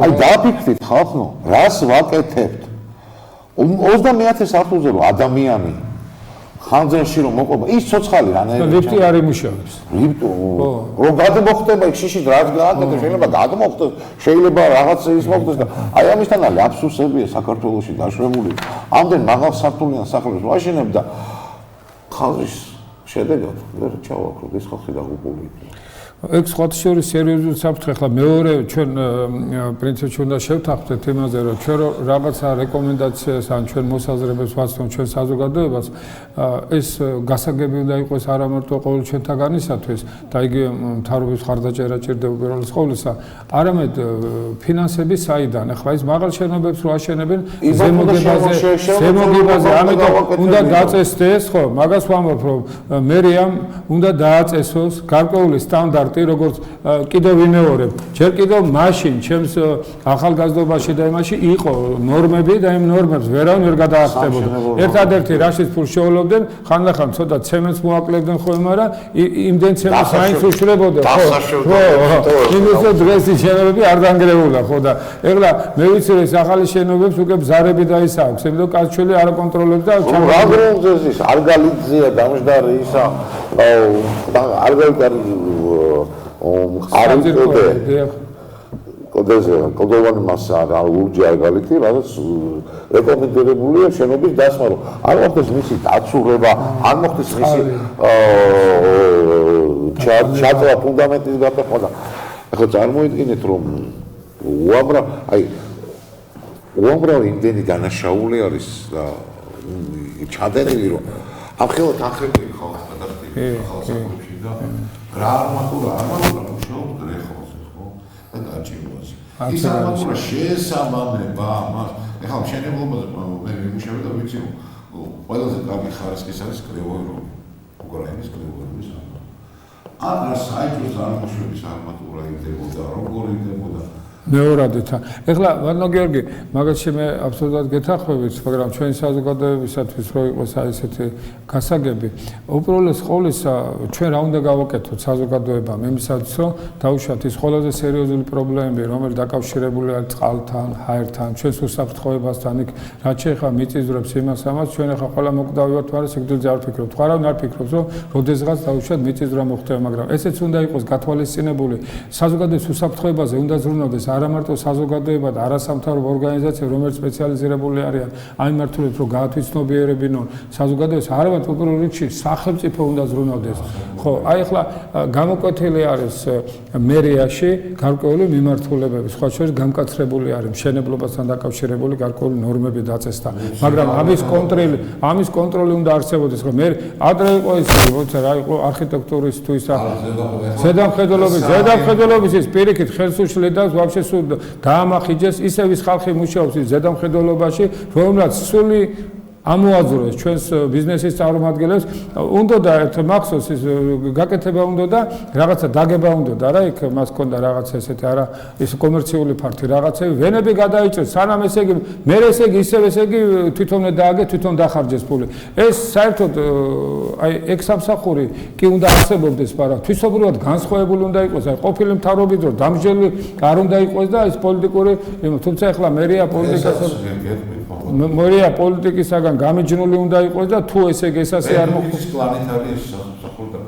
აი დაფიქრდით ხალხო, რას ვაკეთებთ? 20000 სართულზე რომ ადამიანი ხანძარში რომ მოყვება, ის ცოცხალი რანაირად ლიფტი არ იმუშავებს. ლიფტი რომ გადმოხდება იქ შიშით რაც გააკეთებს, შეიძლება გადმოხდეს, შეიძლება რაღაც ის მოხდეს და აი ამისთანა აფსუსებია საქართველოში დაშვებული. ამდენ მაღალ სართულიან სახლებს ვაშენებ და ხალხის შედეგად ვერ ჩავაქრობ ეს ხალხი დაღუპული იქნება. ეგ სხვათა შორის სერიოზული საფრთხე. ახლა მეორე ჩვენ პრინციპში უნდა შევთანხმდეთ იმაზე, რომ ჩვენ რაღაცა რეკომენდაციას ან ჩვენ მოსაზრებებს ვაცნობ ჩვენ საზოგადოებას, ეს გასაგები უნდა იყოს არა მარტო ყოველ ჩვენთაგანისათვის და იგივე მთავრობის ხარდაჭერა ჭირდება უპირველეს ყოვლისა, არამედ ფინანსები საიდან. ახლა ეს მაღალ შენობებს რო აშენებენ ზემოგებაზე, ამიტომ უნდა დაწესდეს, ხო, მაგას ვამბობ, რომ მერიამ უნდა დააწესოს გარკვეული სტანდარტი, როგორც კიდევ ვიმეორებ, ჯერ კიდევ მაშინ ჩემს ახალგაზრდობაში და იმაში იყო ნორმები და იმ ნორმებს ვერავინ ვერ გადაახტებოდა. ერთადერთი რაშიც ფულს შეავლობდნენ, ხანდახან ცოტა ცემენტს მოაკლებდნენ ხოლმე, მაგრამ იმდენ ცემენტს მაინც უშლებოდა, ხო? იმისო დღეს შენობები არ დანგრეულა, ხო და ეხლა მე ვიცი რომ ეს ახალი შენობებს უკვე ბზარები და ის აქვს, იმიტომ კაცშვილი არ აკონტროლებს და რა გრუნზეს ის არ გალიძია დამშდარი ისა არ გაიგარი კლდოვანი მასა და ლურჯი აგალითი, რაც რეკომენდებულია შენობის დასმა, რომ არ მოხდეს მისი დაცურება, არ მოხდეს მისი ჩაძრა ფუნდამენტის გაფეხვა და ახლა წარმოიდგინეთ, რომ უამრავი იმდენი დანაშაული არის და ჩადენილი, რომ ამ ხელად ახერხები ხალხს გადაგდები ხალხსაფრებში და რა არმატურა მუშაობს რეხოს ხო და გაჭირვას ის არმატურა შესაბამება მას ეხლა მშენებლობაზე მე ვიმუშავე და ვიცი ყველაზე კარგი ხარისხის არის კრევოეროვი უკრაინის კრევოეროვის არამატურა რა საერთოდ წარმოშობის არმატურა იდებოდა როგორ იდებოდა მეორადით. ეხლა ვანო გიორგი, მაგაში მე აბსოლუტურად გეთანხმებით, მაგრამ ჩვენი საზოგადოებისათვის რო იყოს აი ესეთი გასაგები, უპირველეს ყოვლისა ჩვენ რა უნდა გავაკეთოთ საზოგადოებამ, იმისათვის რომ დაუშვათ ის ყველაზე სერიოზული პრობლემები, რომელიც დაკავშირებულია წყალთან, ჰაერთან, ჩვენს უსაფრთხოებასთან, იქ რაც შეეხება მიწისძვრებს იმას ამას, ჩვენ ახლა ყველა მოკვდავივართ, მაგრამ სიკვდილზე არ ფიქრობთ. ხარავინ არ ფიქრობს, რომ როდესღაც დაუშვათ მიწისძვრა მოხდება, მაგრამ ესეც უნდა იყოს გათვალისწინებული საზოგადოების უსაფრთხოებაზე უნდა ზრუნავდეს არა მარტო საზოგადოება და არასამთავრობო ორგანიზაციები, რომელიც სპეციალიზირებული არიან ამ მიმართულებით, რომ გაათვითცნობიერებინონ საზოგადოებას, არამედ უპირველეს რიგში სახელმწიფო უნდა ზრუნავდეს. ხო, აი ახლა გამოკვეთილი არის მერიაში გარკვეული მიმართულებები, სხვა შორის გამკაცრებული არის მშენებლობასთან დაკავშირებული გარკვეული ნორმები დაწესდა. მაგრამ ამის კონტროლი უნდა არსებობდეს, რომ მე ადრე იყო ის, როცა რა იყო არქიტექტურის თუ ისა ზედამხედველობის ის პირიქით ხელს უშლედავს ვაფშე დაამახიჯეს ისევ ის ხალხი მუშაობს ის ზედამხედველობაში, რომელსაც სული ამოაძროს ჩვენს ბიზნესის წარმომადგენლებს, უნდა და ერთ მახსოვს ის გაკეთება უნდა და რაღაცა დაგება უნდა და რა იქ მას ჰქონდა რაღაცა ესეთი არა ის კომერციული ფართი რაღაცები, ვენები გადაიჭრეს, სანამ ესე იგი მე ესე იგი ისევ ესე იგი თვითონ დააგე, თვითონ დახარჯეს ფული. ეს საერთოდ აი ეგ სამსახური კი უნდა არსებობდეს, მაგრამ თვისობრივად განსხვავებული უნდა იყოს, აი ყოფილი მთავრობის დრო დამსჯელი არ უნდა იყოს და ეს პოლიტიკური, თუმცა ახლა მერია პოლიტიკისაგან გამიჯნული უნდა იყოს და თუ ესე იგი ესასე არ მოხდეს პლანეტარია სამსახური და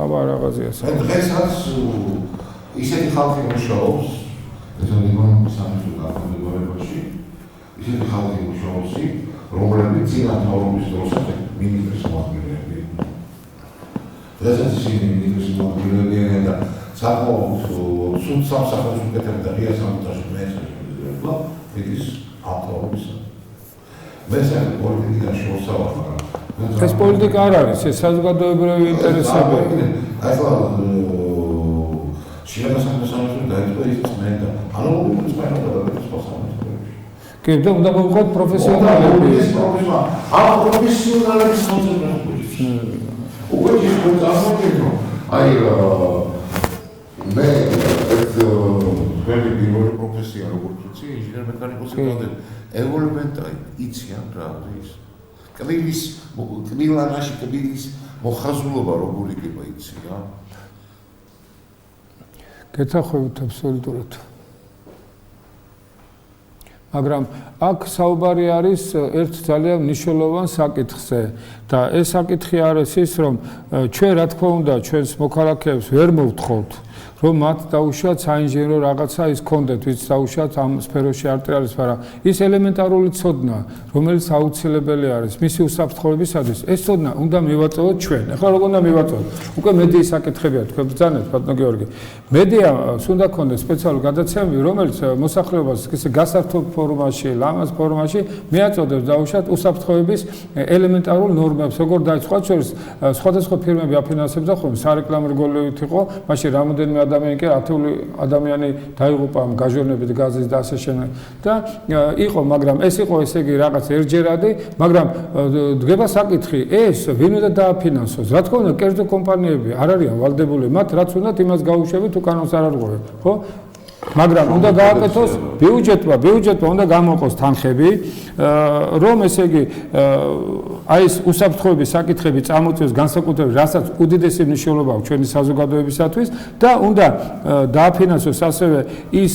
აბა რაღაცია დღეს არის ისეთი ხალხი მუშაობს ესეთი სამსახური გაფორმებაში ისეთი ხალხი მუშაობს რომლებიც წინა მთავრობის დროს მინისტრის მოადგილეები დღესაც ისინი მინისტრის მოადგილეებია და საკმაოდ სულ სამსახურს უკეთებდა და ღია სამონტაჟი მეცნიერება ის ავტორის მე პოლიტიკიდან შევსავარ, მაგრამ ეს პოლიტიკა არ არის, ეს საზოგადოებრივი ინტერესები. ახლა შეასაბამისად დაიწყო ის წმენდა. ანუ წმენდა და შესაძლებელი. კი, და უნდა მოვიყოთ პროფესიონალები. ამ პროფესიონალების კონცენტრაცია. უკვე ის კონცენტრაცია. აი მე ეს ველი პირველი პროფესია როგორც ვიცი, ინჟინერ მექანიკოსი ვარ. ევოლუმენტარი იციან რა არის. კბილის მოხაზულობა როგორ იქნება იცი რა. გეთანხმებით აბსოლუტურად. მაგრამ აქ საუბარი არის ერთ ძალიან მნიშვნელოვან საკითხზე და ეს საკითხი არის ის, რომ ჩვენ რა თქმა უნდა ჩვენს მოქალაქეებს ვერ მოვთხოვთ რომ მათ დაუშვათ საინჟინრო რაღაცა ის კონდეთ, ვიც დაუშვათ ამ სფეროში არტილერიის, მაგრამ ის ელემენტარული ცოდნა, რომელიც აუცილებელი არის მისი უსაფრთხოებისათვის, ეს ცოდნა უნდა მივაწევოთ ჩვენ. ახლა როგორ უნდა მივაწევოთ? უკვე მედიის საკითხებია, თქვენ ბრძანეთ, ბატონო გიორგი. მედიას უნდა ქონდეს სპეციალური გადაცემები, რომელიც მოსახლეობას ისე გასართობ ფორმაში, ლამაზ ფორმაში მიაწოდებს დაუშვათ უსაფრთხოების ელემენტარულ ნორმებს, როგორ დაიწყო შორის სხვადასხვა ფირმები აფინანსებდა ხოლმე სარეკლამო რგოლებით იყო, მაშინ რამოდენიმე ადამიანი კი 10 ადამიანი დაიღუპა ამ გაჟონებით გაზის და ასე შემდეგ და იყო, მაგრამ ეს იყო ესე იგი რაღაც ერთჯერადი, მაგრამ დგება საკითხი, ეს ვინ უნდა დააფინანსოს? რა თქმა უნდა, კერძო კომპანიები არ არიან ვალდებული, მათ რაც უნდათ იმას გაუშვებით, უკანონს არ არღვევენ, ხო? მაგრამ უნდა გააკეთოს ბიუჯეტმა უნდა გამოყოს თანხები, რომ ესე იგი აი ეს უსაფრთხოების საკითხები წამოწევს განსაკუთრებით, რასაც უდიდესი მნიშვნელობა აქვს ჩვენი საზოგადოებისათვის და უნდა დააფინანსოს ასევე ის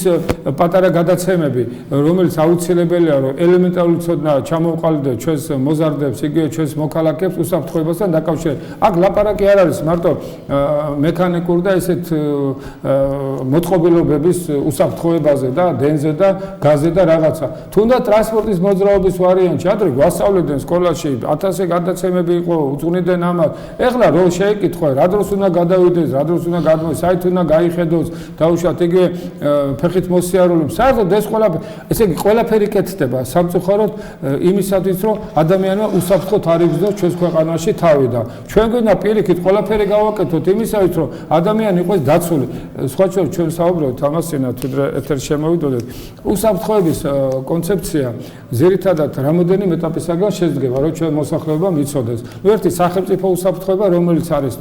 პატარა გადაცემები, რომელიც აუცილებელია, რომ ელემენტარული ცოდნა ჩამოვყალიბდეს ჩვენს მოზარდებს, იგივე ჩვენს მოქალაქეებს უსაფრთხოებასთან დაკავშირებით. აქ ლაპარაკი არ არის მარტო მექანიკურ და ესეთ მოწყობილობების უსაფრთხოებაზე და დენზე და გაზზე და რაღაცა. თუნდაც ტრანსპორტის მოძრაობის ვარიანტი ადრე გვასწავლებდნენ სკოლაში 1000-ე გადაცემები იყო, უძღვნიდნენ ამას. ეხლა რო შეეკითხა, რა დროს უნდა გადავიდეს, რა დროს უნდა გადმოდეს, საით უნდა გაიხედოს, დაუშვათ იგივე ფეხით მოსიარულე. საერთოდ ეს ყველაფერი, ესე იგი ყველაფერი კეთდება სამწუხაროდ იმისათვის, რომ ადამიანმა უსაფრთხოდ არ იგრძნოს ჩვენს ქვეყანაში თავი და ჩვენ გვინდა პირიქით ყველაფერი გავაკეთოთ იმისათვის, რომ ადამიანი იყოს დაცული. სხვა ჩვენ საუბრობთ ამას წინათ ვიდრე ეთერში შემოვიდოდეთ. უსაფრთხოების კონცეფცია ძირითადად რამოდენიმე ეტაპისაგან შედგება, რომ ჩვენ მოსახლეობამ იცოდეს. ერთი სახელმწიფო უსაფრთხოება, რომელიც არის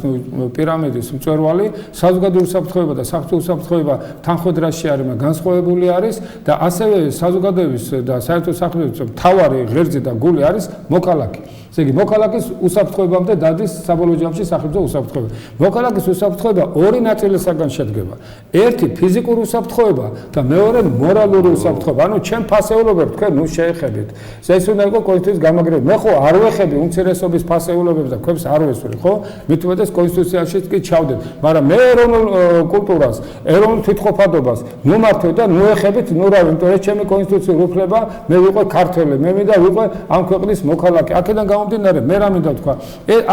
პირამიდის მწვერვალი, საზოგადოებრივი უსაფრთხოება და საერთო უსაფრთხოება თანხმედრაში არის განსხვავებული არის და ასევე საზოგადოების და საერთო სახელმწიფო მთავარი ღერძი და გული არის მოქალაქე. ესე იგი მოქალაქის უსაფრთხოებამდე დადის საბოლოო ჯამში სახელმწიფო უსაფრთხოება. მოქალაქის უსაფრთხოება ორი ნაწილისაგან შედგება. ერთი ფიზიკური უსაფრთხოება და მეორე მორალური უსაფრთხოება. ანუ ჩემ ფასეულობებს თქვენ ნუ შეეხებით. ეს უნდა იყოს კონსტიტუციის გამაგრება. მე ხო არ ვეხები უმცირესობის ფასეულობებს და ქვებს არ ვესვრი, ხო? მით უმეტეს კონსტიტუციაში კი ჩავდეთ. მაგრამ მე ეროვნულ კულტურას, ეროვნულ თვითყოფადობას ნუ მართვით და ნუ ეხებით, ნუ რა, იმიტომ რომ ჩემი კონსტიტუციური უფლება, მე ვიყო ქართველი, მე მინდა ვიყო ამ ქვეყნის მოქალაქე. აქედან გამომდინარე, მე რა მინდა თქვა,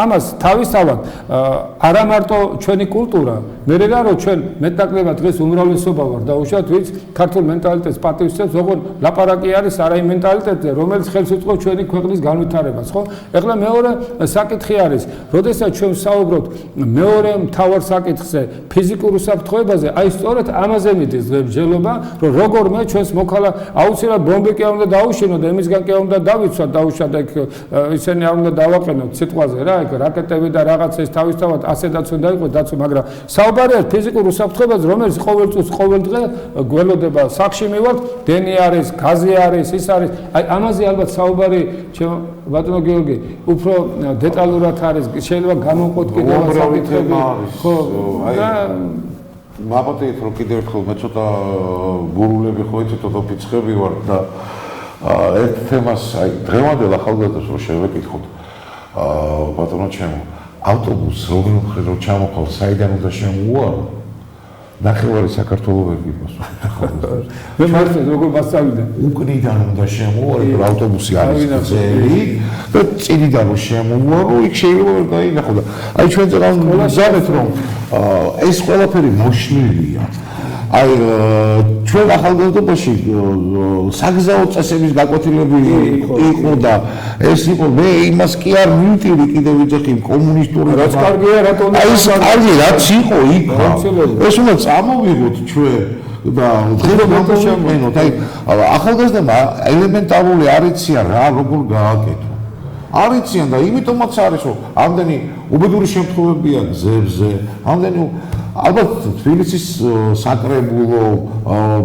ამას თავისთავად არა მარტო ჩვენი კულტურა, მე რა რომ ჩვენ მეტნაკლებად დღეს უმრავლესობა ვარ და უშუალოდ ვინც ქართულ მენტალიტეტს პატივისცემს, ოღონდ ლაპარაკი არის არა იმ მენტალიტეტზე, რომელიც ხელს უწყობს ჩვენი ქვეყნის განვითარებას, ხო? ეხლა მეორე საკითხი არის, როდესაც ჩვენ ვსაუბრობთ მეორე მთავარ საკითხზე, ფიზიკურ უსაფრთხოებაზე, აი სწორედ ამაზე მიდის ღებჯელობა, რომ როგორ მე ჩვენს აუცილებლად ბომბი კი არ უნდა დაუშინო და იმისგან კი არ უნდა დავიცვათ, დაუშვათ იქ ისინი არ უნდა დავაყენოთ სიტყვაზე რა, იქ რაკეტები და რაღაცა ეს თავისთავად ასედაც უნდა იყოს დაცვა, მაგრამ საუბარია ფიზიკურ უსაფრთხოებაზე, რომელიც ყოველ წუთს, ყოველ დღე გველოდება, სახში მივართ, დენი არის, გაზი არის, ის არის. აი ამაზე ალბათ საუბარი ბატონო გიორგი, უფრო დეტალურად არის, შეიძლება გამოვყოთ კიდევ საკითხები. ხო, და მაპატიეთ რომ კიდევ ერთხელ მე ცოტა გურულები ხო იცით, ცოტა ფიცხები ვარ და ერთ თემას, აი დღევანდელ ახალგაზრდებს რომ შევეკითხოთ, ბატონო ჩემო, ავტობუსს როგორ ჩამოყავ, საიდან უნდა შემოუარო? ნახევარი საქართველოს ვერ გიპასუხებს. მე მართლა როგორ მასწავლე? უკნიდან უნდა შემოუარო, რომ ავტობუსი არის გზელი და წინიდან რომ შემოუარო, იქ შეიძლება ვერ გაინახო და აი ჩვენ ზარეთ რომ ეს ყველაფერი მოშლილია. აი ჩვენ ახალგაზრდობაში საგზაო წესების გაკვეთილები იყო და ეს იყო მე იმას კი არ მივტივი კიდევ ვიძახი კომუნისტური რაც კარგია რატომ აი ეს კარგი რაც იყო იქ ეს უნდა წამოვიღოთ ჩვენ და დღეს აი ახალგაზრდებმა ელემენტარული არ იციან რა როგორ გააკეთო არ იციან და იმიტომაც არის რომ ამდენი უბედური შემთხვევებია გზებზე ამდენი ალბათ თბილისის საკრებულო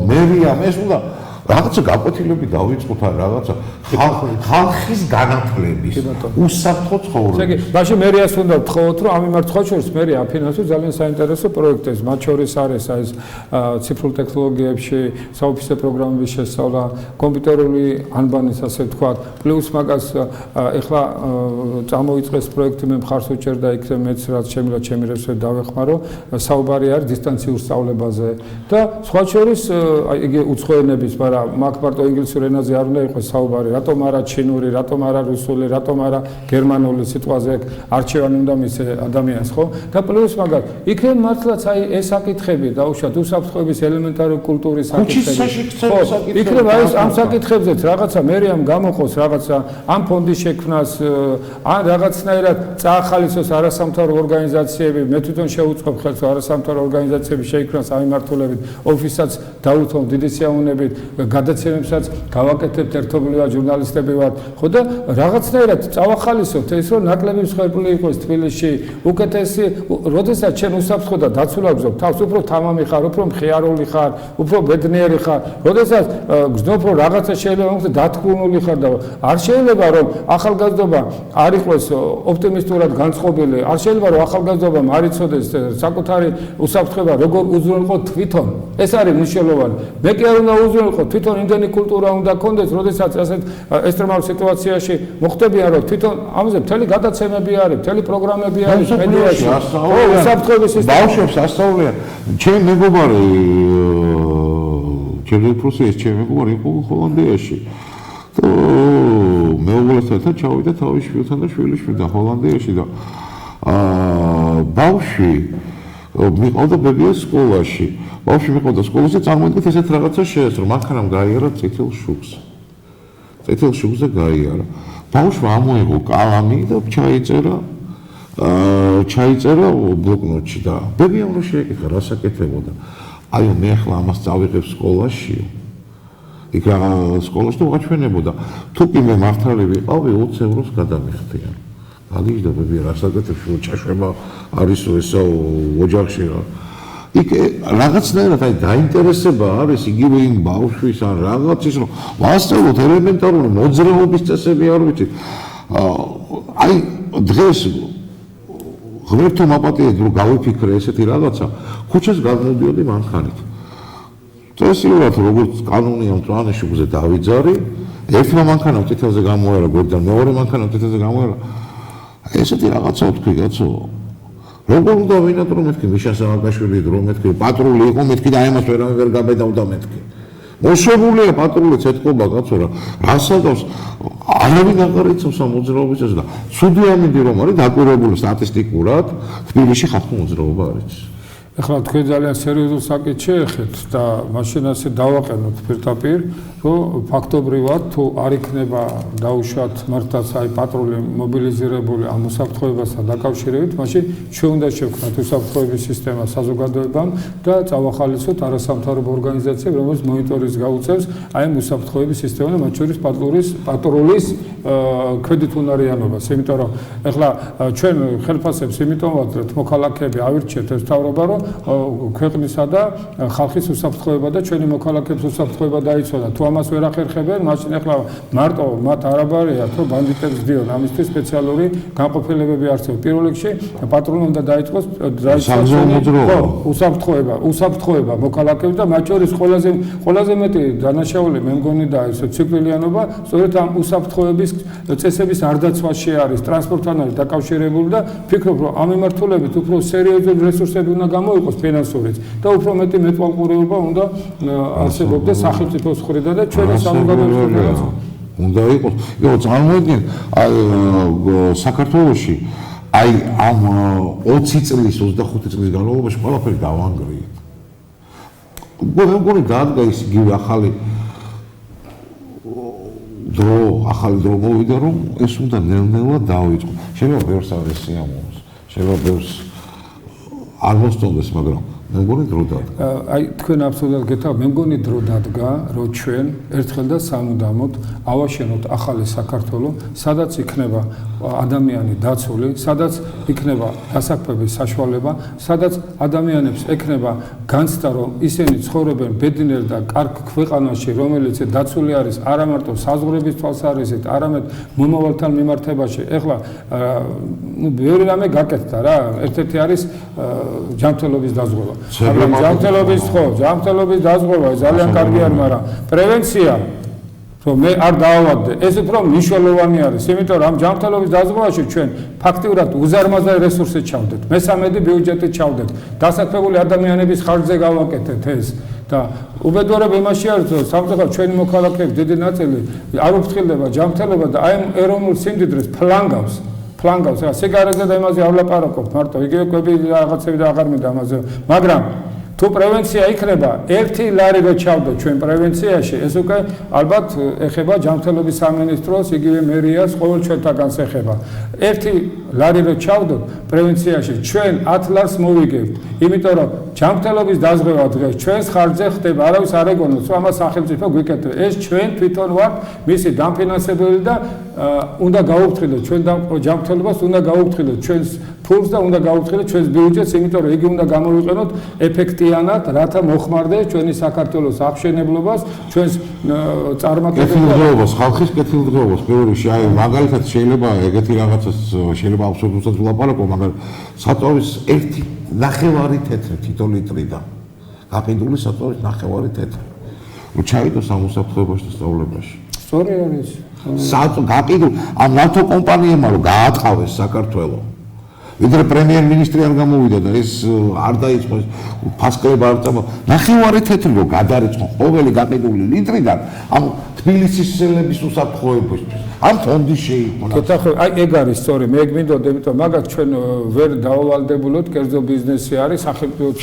მერიამ ეს უნდა რაღაცა გაკვეთილები დავიწყოთ ან რაღაცა ხალხის განათლების უსაფრთხო ცხოვრების. ესე იგი, მაშინ მერიას უნდა ვთხოვოთ, რომ ამ მიმართ სხვა შორის მერია აფინანსოს ძალიან საინტერესო პროექტებს, მათ შორის არის ეს ციფრულ ტექნოლოგიებში საოფისე პროგრამების შესწავლა, კომპიუტერული ანბანის ასე ვთქვათ, პლუს მაგას ეხლა წამოიწყეს პროექტი მე მხარს უჭერ და იქ მეც რაც შემიძლია ჩემი რესურსით დავეხმარო, საუბარი არის დისტანციურ სწავლებაზე და სხვა შორის იგი უცხოენების მაგ მარტო ინგლისურ ენაზე არ უნდა იყოს საუბარი, რატომ არა ჩინური, რატომ არა რუსული, რატომ არა გერმანული სიტყვაზე არჩევანი უნდა მისცე ადამიანს, ხო? და პლუს მაგას, იქნებ მართლაც აი ეს საკითხები დაუშვათ უსაფრთხოების ელემენტარული კულტურის საკითხები. ხო, იქნებ აი ამ საკითხებზეც რაღაცა მერიამ გამოყოს რაღაცა ამ ფონდის შექმნას, ან რაღაცნაირად წაახალისოს არასამთავრო ორგანიზაციები, მე თვითონ შევუწყობ ხელს არასამთავრო ორგანიზაციების შექმნას ამ მიმართულებით, ოფისაც დაუთმობ დიდი სიამოვნებით გადაცემებსაც გავაკეთებთ ერთობლივად ჟურნალისტები ვართ ხო და რაღაცნაირად წავახალისოთ ეს რომ ნაკლები მსხვერპლი იყოს თბილისში უკეთესი როდესაც ჩვენ უსაფრთხო და დაცულ აგზობ თავს უფრო თამამი ხარ უფრო მხიარული ხარ უფრო ბედნიერი ხარ როდესაც გძნობ რომ რაღაცა შეიძლება მოხდეს დათქმული ხარ და არ შეიძლება რომ ახალგაზრდობა არ იყოს ოპტიმისტურად განწყობილი არ შეიძლება რომ ახალგაზრდობამ არ იცოდეს საკუთარი უსაფრთხოება როგორ უზრუნველყო თვითონ ეს არის მნიშვნელოვანი მე კი არ უნდა უზრუნველყო თვითონ იმდენი კულტურა უნდა გქონდეს, როდესაც ასეთ ესტრემალურ სიტუაციაში მოხდებიან, რომ თვითონ ამაზე მთელი გადაცემები არის, მთელი პროგრამები არის მედიაში. უსაფრთხოების სისტემა. ბავშვებს ასწავლიან. ჩემი მეგობარი ჯერ უფროსი ეს ჩემი მეგობარი იყო ჰოლანდიაში. და მეუღლესთან ერთად ჩავიდა თავის შვილთან და შვილიშვილთან ჰოლანდიაში და ბავშვი მიყავდა ბებიას სკოლაში. ბავშვი მიყავდა სკოლაში, წარმოიდგინეთ ესეთ რაღაცა შეეცრო, მანქანამ გაიარა წითელ შუქს. წითელ შუქზე გაიარა. ბავშვმა ამოიღო კალამი და ჩაიწერა ბლოკნოტში და ბებიამ რო შეეკითხა, რა საკეთებოდა. აი მე ახლა ამას წავიღებ სკოლაში. იქ სკოლაში თუ გაჩვენებოდა. თუ კი მე მართალი ვიყავი 20 ევროს გადამიხდიან. გადიჯდა ბებია რა საკეთებს, რომ ჩაშვება არისო ესა ოჯახში რა. იქ რაღაცნაირად აი დაინტერესება არის იგივე იმ ბავშვის ან რაღაცის რომ ვასწავლოთ ელემენტარული მოძრაობის წესები არ ვიცი. აი დღეს ღმერთო მაპატიეთ რომ გავიფიქრე ესეთი რაღაცა, ქუჩას გადმოვდიოდი მანქანით. წესიურად როგორც კანონია მწვანე შუქზე დავიძარი, ერთმა მანქანამ წითელზე გამოერა, გვერდიდან მეორე მანქანამ წითელზე გამოერა. ესეთი რაღაცა ვთქვი, კაცო. როგორ უნდა ვინატრო მეთქი მიშა სააკაშვილი დრო მეთქი პატრული იყო მეთქი და აი ამას ვერ გაბედავდა მეთქი. მოშებულია პატრულიც ეთქობა კაცო რა. რასადავს არავინ აღარ იცავს ამ მოძრაობის ეს და ცუდი ამინდი რომ არის დაკვირვებული სტატისტიკურად თბილისში ხალხურ მოძრაობა არის. ახლა თქვენ ძალიან სერიოზულ საკითხს შეეხეთ და მაშინ ასე დავაყენოთ პირდაპირ, რომ ფაქტობრივად თუ არ იქნება დაუშვათ მართლაც აი პატრული მობილიზირებული ამ უსაფრთხოებასთან დაკავშირებით, მაშინ ჩვენ უნდა შევქმნათ უსაფრთხოების სისტემა საზოგადოებამ და წავახალისოთ არასამთავრობო ორგანიზაციებს, რომელიც მონიტორინგს გაუწევს აი ამ უსაფრთხოების სისტემას და მათ შორის პატრულის ქვედითუნარიანობას. იმიტომ რომ ახლა ჩვენ ხელფასებს იმიტომ ვაძლევთ მოქალაქეები ავირჩიეთ ეს მთავრობა რომ ქვეყნისა და ხალხის უსაფრთხოება და ჩვენი მოქალაქეების უსაფრთხოება დაიცვა. თუ ამას ვერ ახერხებენ, მაშინ ახლა მარტო მათ არაბარია, თუ ბანდიტებს დიონ, ამისთვის სპეციალური განყოფილებები არსებობს. პირველ რიგში პატრული უნდა დაიწყოს უსაფრთხოება მოქალაქეებს და მათ შორის ყველაზე მეტი დანაშაული მე მგონი და ეს ციკლიანობა სწორედ ამ უსაფრთხოების წესების არდაცვაში არის, ტრანსპორტთან არის დაკავშირებული და ფიქრობ რომ ამ მიმართულებით უფრო სერიოზული რესურსები უნდა გამოიყოს ფინანსურიც და უფრო მეტი მეტყველებუება უნდა არსებობდეს სახელმწიფოს მხრიდან და ჩვენი საზოგადოების უნდა იყოს. იყო წარმოიდგინეთ საქართველოში აი ამ 20 წლის 25 წლის განმავლობაში ყველაფერი დავანგრიეთ. მე მგონი დაადგა ის იგივე ახალი დრო მოვიდა რომ ეს უნდა ნელ-ნელა დავიწყო. შეიძლება ბევრს არ ესიამოვნოს, შეიძლება ბევრს არ მოსწონდეს, მაგრამ მე მგონი დრო დადგა. აი თქვენ აბსოლუტურად გეტყვით, მე მგონი დრო დადგა, რომ ჩვენ ერთხელ და სამუდამოდ ავაშენოთ ახალი საქართველო, სადაც იქნება ადამიანი დაცული, სადაც იქნება დასაქმების საშუალება, სადაც ადამიანებს ექნება განცდა, რომ ისინი ცხოვრობენ ბედნიერ და კარგ ქვეყანაში, რომელიც დაცული არის არა მარტო საზღვრების თვალსაზრისით, არამედ მომავალთან მიმართებაში. ეხლა ბევრი რამე გაკეთდა რა, ერთ-ერთი არის ჯანმრთელობის დაზღვევა. მაგრამ ჯანმრთელობის დაზღვევა ძალიან კარგი არის, მაგრამ პრევენცია რომ მე არ დავავადდე, ეს უფრო მნიშვნელოვანი არის, იმიტომ რომ ამ ჯანმრთელობის დაზღვევაში ჩვენ ფაქტიურად უზარმაზარ რესურსებს ჩავდეთ, მესამედი ბიუჯეტით ჩავდეთ, დასაქმებული ადამიანების ხარჯზე გავაკეთეთ ეს და უბედურება იმაში არის, რომ სამწუხაროდ ჩვენი მოქალაქეების დიდი ნაწილი არ უფრთხილდება ჯანმრთელობა და აი ამ ეროვნულ სიმდიდრეს ფლანგავს. რა სიგარეტზე და იმაზე არ ვლაპარაკობ, მარტო იგივე კვები რაღაცები და აღარ მინდა ამაზე, მაგრამ თუ პრევენცია იქნება, 1 ლარი რო ჩავდოთ ჩვენ პრევენციაში, ეს უკვე ალბათ ეხება ჯანმრთელობის სამინისტროს, იგივე მერიას, ყოველ ჩვენთაგანს ეხება. 1 ლარი რო ჩავდოთ პრევენციაში, ჩვენ 10 ლარს მოვიგებთ, იმიტომ რომ ჯანმრთელობის დაზღვევა დღეს ჩვენს ხარჯზე ხდება, არავის არ ეგონოს, რომ ამას სახელმწიფო გვიკეთებს. ეს ჩვენ თვითონ ვართ მისი დამფინანსებელი და უნდა გაუფრთხილოთ ჩვენ ჯანმრთელობას, უნდა გაუფრთხილოთ ჩვენს ფულს და უნდა გაუფრთხილოთ ჩვენს ბიუჯეტს, იმიტომ რომ იგი უნდა გამოვიყენოთ ეფექტიანად, რათა მოხმარდეს ჩვენი საქართველოს აღშენებლობას, ჩვენს წარმატებებს, ხალხის კეთილდღეობას. პირველ რიგში, აი მაგალითად შეიძლება ეგეთი რაღაცას შეიძლება აბსოლუტურად ვლაპარაკო, მაგრამ საწვავის 1.5 თეთრი თითო ლიტრიდან. გაყიდული საწვავის 1.5 თეთრი. რომ ჩაიდოს ამ უსაფრთხოებაში და სწავლებაში. სწორი არის. გაყიდულ ამ ნავთო კომპანიებმა რომ გაატყავეს საქართველო. ვიდრე პრემიერ-მინისტრი არ გამოვიდა და ეს არ დაიწყო ფასკლება არ წამო. ნახევარი თეთრი რო გადარიცხო ყოველი გაყიდული ლიტრიდან ამ თბილისისელების უსაფრთხოებისთვის. ამ ფონდის შეიქმნა. კეთახო, აი ეგ არის სწორი. მე გმინდოდა, იმიტომ მაგას ჩვენ ვერ დაავალდებულოთ, კერძო ბიზნესი არის, სახელმწიფოც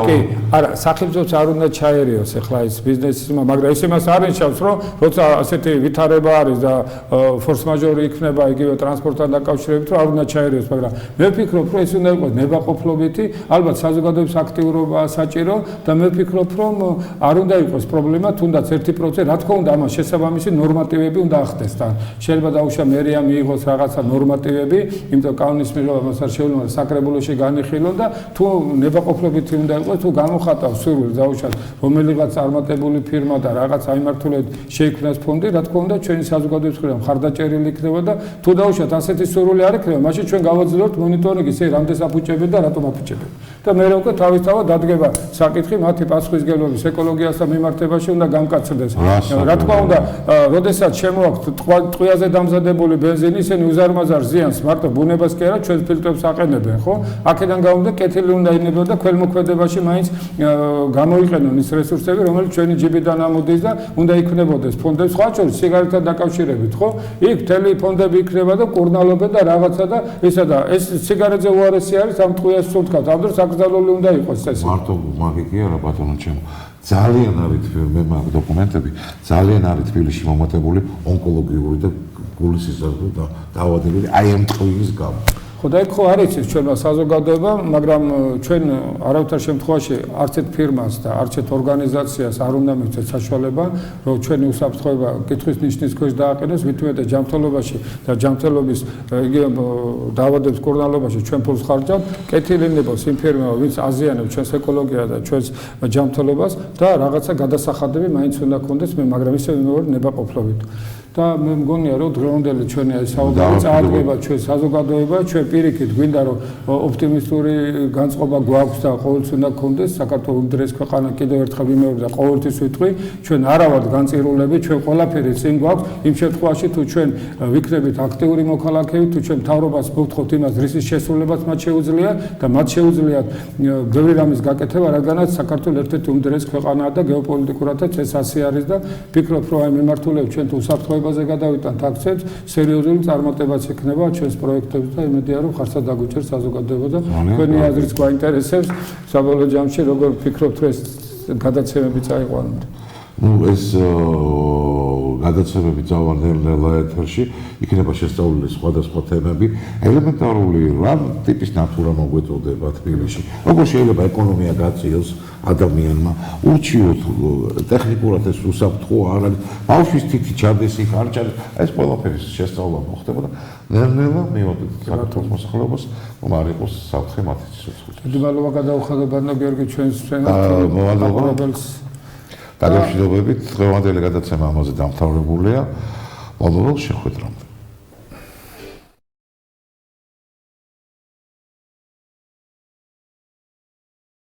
კი, არა, სახელმწიფოც არ უნდა ჩაერიოს ახლა ეს ბიზნესი, მაგრამ ეს იმას არ ნიშნავს, რომ როცა ასეთი ვითარება არის და ფორს-მაჟორი იქნება იგივე ტრანსპორტთან დაკავშირებით, რომ არ უნდა ჩაერიოს, მაგრამ მე ვფიქრობ, რომ ეს უნდა იყოს ნებაყოფლობითი, ალბათ საზოგადოების აქტიურობაა საჭირო და მე ვფიქრობ, რომ არ უნდა იყოს პრობლემა, თუნდაც 1%, რა თქმა უნდა, ამას შესაბამისი ნორმატივები უნდა ახდეს. შეიძლება დაუშვა მერია მიიღოს რაღაცა ნორმატივები, იმიტომ კანონის მიხედვით მას არ შეუძლია საკრებულოში განიხილონ და თუ ნებაყოფლობითი უნდა იყოს, თუ გამოხატავს სურვილს დაუშვათ რომელიღაც წარმატებული ფირმა და რაღაც აიმართულებით შეიქმნას ფონდი, რა თქმა უნდა, ჩვენი საზოგადოების მხრიდან მხარდაჭერილი იქნება და თუ დაუშვათ ასეთი სურვილი არ იქნება, მაშინ ჩვენ გავაძლევთ მონიტორინგი, ეს რამდენს აფუჭებენ და რატომ აფუჭებენ. და მე უკვე თავისთავად დადგება საკითხი მათი პასუხისმგებლობის ეკოლოგიასთან მიმართებაში უნდა გამკაცრდეს. რა თქმა უნდა, როდესაც შემოაქვთ ტყვიაზე დამზადებული ბენზინი, ისინი უზარმაზარ ზიანს მარტო ბუნებას კი არა, ჩვენს ფილტრებს აყენებენ, ხო? აქედან გამომდინარე, კეთილი უნდა იქნებოდა და ქველმოქმედებაში მაინც გამოიყენონ ის რესურსები, რომელიც ჩვენი ჯიბიდან ამოდის და უნდა იქნებოდეს ფონდებს, სხვა შორის სიგარეტთან დაკავშირებით, ხო? იქ მთელი ფონდები იქნება და კურნალობენ და რაღაცა და ისა და ეს სიგარეტზე უარესი არის ამ ტყვიას სულთქავთ, ამ დროს აკრძალული უნდა იყოს ეს. მარტო მაგი კი არა ბატონო ჩემო. ძალიან არის მე მაგ დოკუმენტები, ძალიან არის თბილისში მომატებული ონკოლოგიური და გულის სისხლის დაავადებები აი ამ ტყუილის გამო. ხო და ეგ ხო არ იცის ჩვენმა საზოგადოებამ, მაგრამ ჩვენ არავითარ შემთხვევაში არც ერთ ფირმას და არც ერთ ორგანიზაციას არ უნდა მივცეთ საშუალება, რომ ჩვენი უსაფრთხოება კითხვის ნიშნის ქვეშ დააყენოს, ვითომეტე ჯანმრთელობაში და ჯანმრთელობის იგივე დაავადების კურნალობაში ჩვენ ფულს ხარჯავთ, კეთილი ნებოს იმ ფირმებმა, ვინც აზიანებს ჩვენს ეკოლოგიას და ჩვენს ჯანმრთელობას და რაღაცა გადასახადები მაინც უნდა ქონდეს, მაგრამ ისე ვიმეორებ ნებაყოფლობით. და მე მგონია რომ დღევანდელი ჩვენი საუბარი წაადგება ჩვენ საზოგადოება, ჩვენ პირიქით გვინდა რომ ოპტიმისტური განწყობა გვაქვს და ყოველთვის უნდა გქონდეს საქართველოს უდრეს ქვეყანა კიდევ ერთხელ ვიმეორებ და ყოველთვის ვიტყვი, ჩვენ არა ვართ განწირულები, ჩვენ ყველაფერი წინ გვაქვს, იმ შემთხვევაში თუ ჩვენ ვიქნებით აქტიური მოქალაქეები, თუ ჩვენ მთავრობას მოვთხოვთ იმას, რისის შესრულებაც მათ შეუძლია და მათ შეუძლიათ ბევრი რამის გაკეთება, რადგანაც საქართველოს ერთ-ერთი უმდრეს ქვეყანაა და გეოპოლიტიკურადაც ეს ასე არის და ფიქრობ რომ აი მემართულებით ჩვენ თუ უსაფრთხოებაზე გადავიტანთ აქცენტს, სერიოზული წარმატებაც იქნება ჩვენს პროექტებზე და იმედია რომ ხარსად დაგვიჭერს საზოგადოება და თქვენი აზრიც გვაინტერესებს საბოლოო ჯამში როგორ ფიქრობთ რომ ეს გადაცემები წაიყვანოთ. Ну ეს გადაცემები წავარდნელა ეთერში იქნება შესწავლილი სხვადასხვა თემები, ელემენტარული რა ტიპის ნატურა მოგვეწოდება თბილისში, როგორ შეიძლება ეკონომია გაწიოს ადამიანმა, ურჩიოთ ტექნიკურად ეს უსაფრთხო არ არის, ბავშვის თითი ჩარდეს იქ არ ჩარდეს, ეს ყველაფერი შესწავლა მოხდება და ნელ-ნელა მივოდით საქართველოს მოსახლეობას, რომ არ იყოს საფრთხე მათი სიცოცხლეში. დიდი მადლობა გადაუხადოთ ბატონო გიორგი ჩვენს მოგადოებელს. დაგემშვიდობებით, დღევანდელი გადაცემა ამაზე დამთავრებულია. მადლობა შეხვედრამდე.